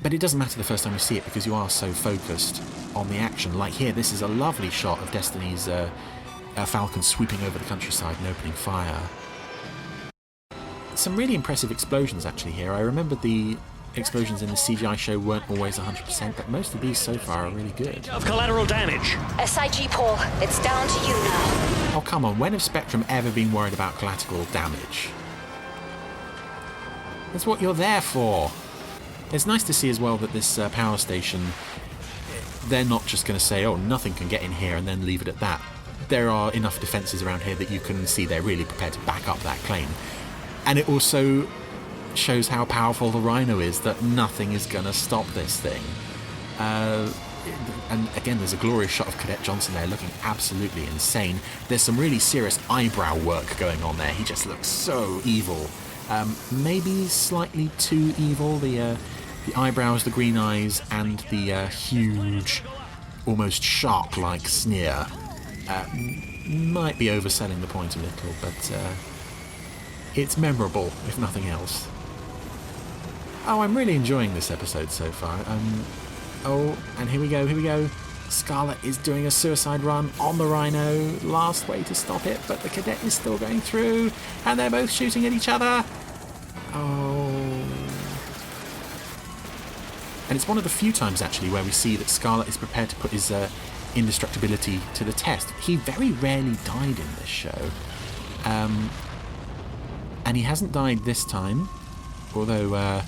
But it doesn't matter the first time you see it because you are so focused on the action. Like here, this is a lovely shot of Destiny's Falcon sweeping over the countryside and opening fire. Some really impressive explosions actually here. I remember the explosions in the CGI show weren't always 100%, but most of these so far are really good. Of collateral damage. SIG, Paul, it's down to you now. Oh, come on, when have Spectrum ever been worried about collateral damage? That's what you're there for. It's nice to see as well that this power station, they're not just going to say, oh, nothing can get in here and then leave it at that. There are enough defences around here that you can see they're really prepared to back up that claim. And it also shows how powerful the Rhino is, that nothing is going to stop this thing. And again, there's a glorious shot of Cadet Johnson there looking absolutely insane. There's some really serious eyebrow work going on there. He just looks so evil. Maybe slightly too evil. The eyebrows, the green eyes, and the huge, almost shark-like sneer might be overselling the point a little, but it's memorable, if nothing else. Oh, I'm really enjoying this episode so far. Oh, and here we go. Scarlet is doing a suicide run on the Rhino. Last way to stop it, but the cadet is still going through, and they're both shooting at each other. Oh. And it's one of the few times, actually, where we see that Scarlet is prepared to put his indestructibility to the test. He very rarely died in this show. And he hasn't died this time, although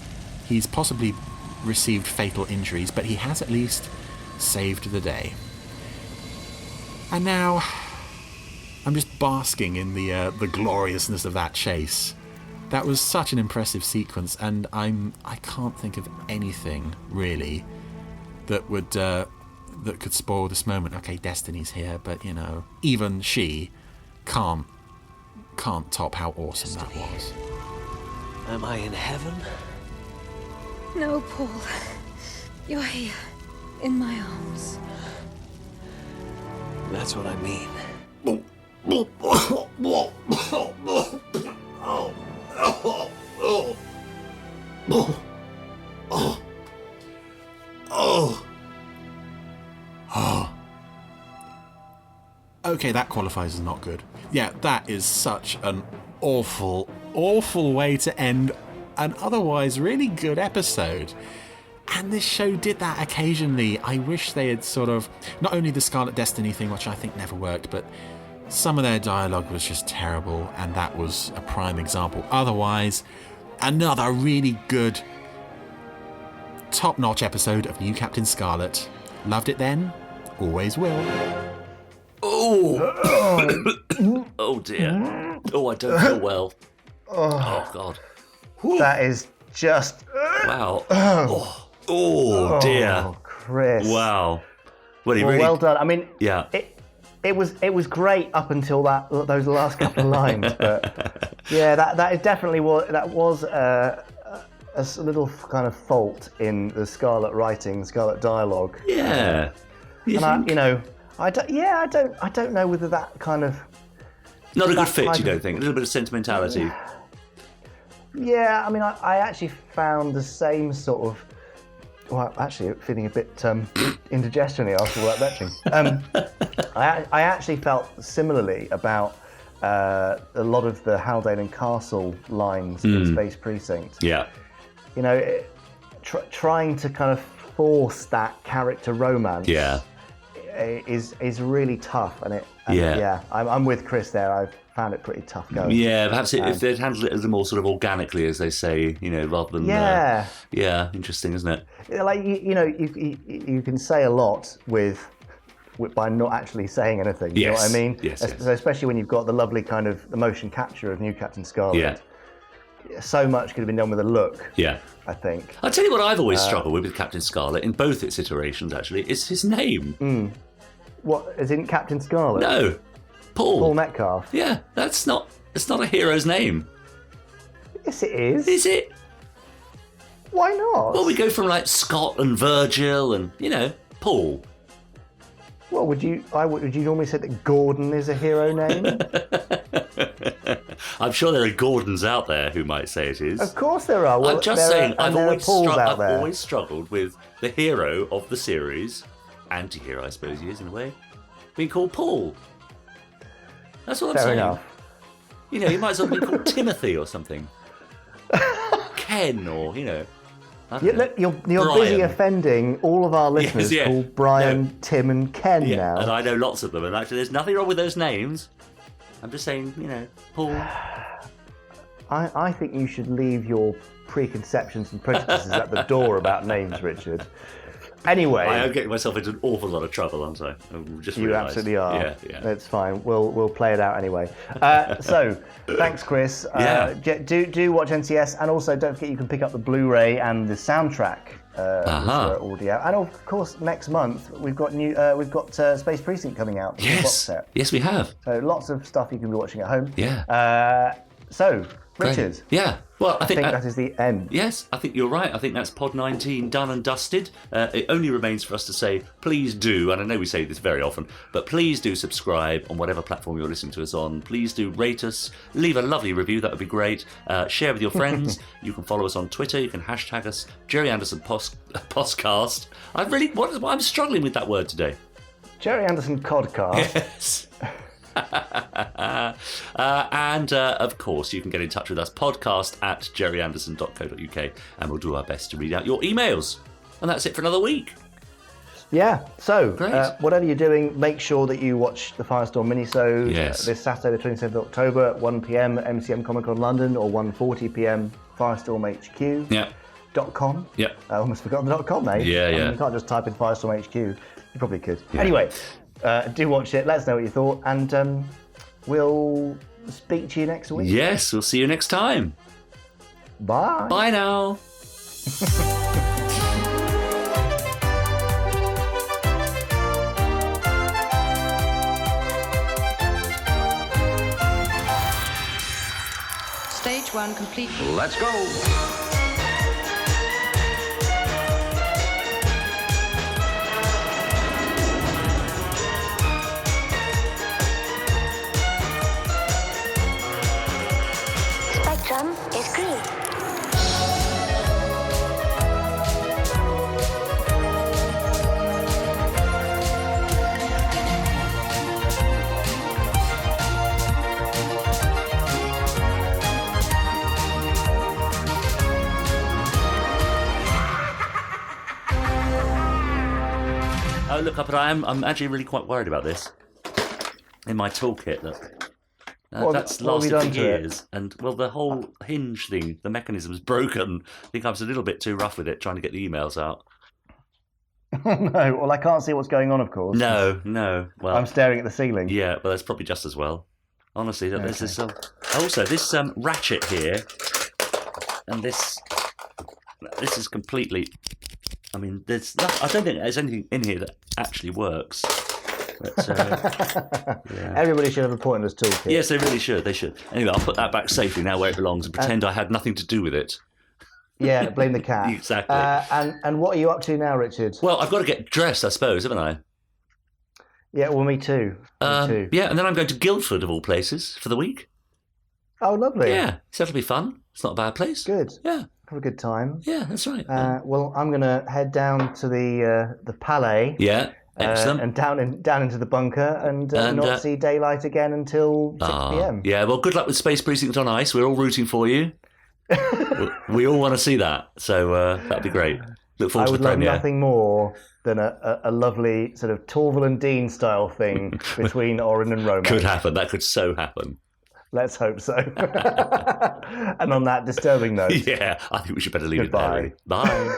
he's possibly received fatal injuries, but he has at least saved the day. And now I'm just basking in the gloriousness of that chase. That was such an impressive sequence, and I can't think of anything really that could spoil this moment. Okay, Destiny's here, but you know, even she can't top how awesome that was. Am I in heaven? No, Paul. You're here, in my arms. That's what I mean. Okay, that qualifies as not good. Yeah, that is such an awful, awful way to end an otherwise really good episode. And this show did that occasionally. I wish they had sort of, not only the Scarlet Destiny thing, which I think never worked, but some of their dialogue was just terrible, and that was a prime example. Otherwise, another really good, top-notch episode of New Captain Scarlet. Loved it then, always will. Oh! Oh dear. Oh, I don't feel well. Oh God. That is just... Wow. Oh dear. Chris. Wow. Well done. I mean, yeah. It was great up until those last couple of lines, but yeah, that is definitely was a little kind of fault in the Scarlet writing, Scarlet dialogue. Yeah. I don't know whether that kind of not a good fit. You don't think? A little bit of sentimentality. Yeah, I mean, I actually found the same sort of. Well, actually, feeling a bit indigestion here after all that retching. I actually felt similarly about a lot of the Haldane and Castle lines in Space Precinct. Yeah. You know, trying to kind of force that character romance. Yeah. Is really tough, and I'm with Chris there. I've found it pretty tough going. Yeah, perhaps if they'd handled it a little more sort of organically, as they say, you know, rather than interesting, isn't it? Like you can say a lot by not actually saying anything. You know what I mean? Yes. Especially when you've got the lovely kind of the motion capture of New Captain Scarlet. Yeah. So much could have been done with a look. Yeah. I think. I'll tell you what I've always struggled with Captain Scarlet, in both its iterations, actually, is his name. What, as in Captain Scarlet? No. Paul Metcalf. Yeah, that's not a hero's name. Yes, it is. Is it? Why not? Well, we go from like Scott and Virgil and, you know, Paul. Well, would you normally say that Gordon is a hero name? I'm sure there are Gordons out there who might say it is. Of course there are. Well, I'm just saying, I've always struggled with the hero of the series, anti-hero I suppose he is in a way, being called Paul. That's what I'm saying. Fair enough. You know, he might as well be called Timothy or something. Ken or, you know. You're busy offending all of our listeners called Brian, Tim and Ken now. And I know lots of them, and actually there's nothing wrong with those names. I'm just saying, you know, Paul. I think you should leave your preconceptions and prejudices at the door about names, Richard. Anyway, I am getting myself into an awful lot of trouble, aren't I? You absolutely are. Yeah. That's fine. We'll play it out anyway. So, thanks, Chris. Do watch NCS, and also don't forget you can pick up the Blu-ray and the soundtrack audio. And of course, next month we've got Space Precinct coming out. Yes, yes, we have. So lots of stuff you can be watching at home. Yeah. So Richard. Yeah. Well, I think that is the end. Yes, I think you're right. I think that's Pod 19 done and dusted. It only remains for us to say, please do, and I know we say this very often, but please do subscribe on whatever platform you're listening to us on. Please do rate us, leave a lovely review, that would be great. Share with your friends. You can follow us on Twitter. You can hashtag us, Gerry Anderson Podcast. I'm struggling with that word today. Gerry Anderson Codcast. Yes. And of course you can get in touch with us, podcast@gerryanderson.co.uk, and we'll do our best to read out your emails. And that's it for another week. Yeah, so whatever you're doing, make sure that you watch the Firestorm minisode this Saturday the 27th of October at 1pm at MCM Comic Con London, or 1:40pm firestormhq. .com. Yep. I almost forgot the .com, mate. Yeah. You can't just type in Firestorm HQ. You probably could. Yeah. Anyway, do watch it. Let us know what you thought, and we'll speak to you next week. Yes, we'll see you next time. Bye. Bye now. Stage 1 complete. Let's go. Spectrum is green. Oh, look, but I'm actually really quite worried about this. In my toolkit, that's lasted for years, and the whole hinge thing, the mechanism's broken. I think I was a little bit too rough with it trying to get the emails out. No, well, I can't see what's going on, of course. No. Well, I'm staring at the ceiling. Yeah, but that's probably just as well. Honestly, there's this. Also, this ratchet here, and this is completely. I mean, I don't think there's anything in here that actually works. But, yeah. Everybody should have a pointless toolkit. Yes, they really should. They should. Anyway, I'll put that back safely now where it belongs and pretend I had nothing to do with it. Yeah, blame the cat. Exactly. And what are you up to now, Richard? Well, I've got to get dressed, I suppose, haven't I? Yeah, well, me too. Me too. Yeah, and then I'm going to Guildford, of all places, for the week. Oh, lovely. Yeah, so that'll be fun. It's not a bad place. Good. Yeah. Have a good time. Yeah, that's right. Well, I'm going to head down to the Palais. Yeah, excellent. And down into the bunker and not see daylight again until 6 p.m. Yeah, well, good luck with Space Precinct on Ice. We're all rooting for you. We all want to see that, so that'd be great. Look forward to the premiere. I would love nothing more than a lovely sort of Torval and Dean style thing between Orin and Romance. Could happen. That could so happen. Let's hope so. And on that disturbing note. Yeah, I think we should better leave it there. Really. Bye.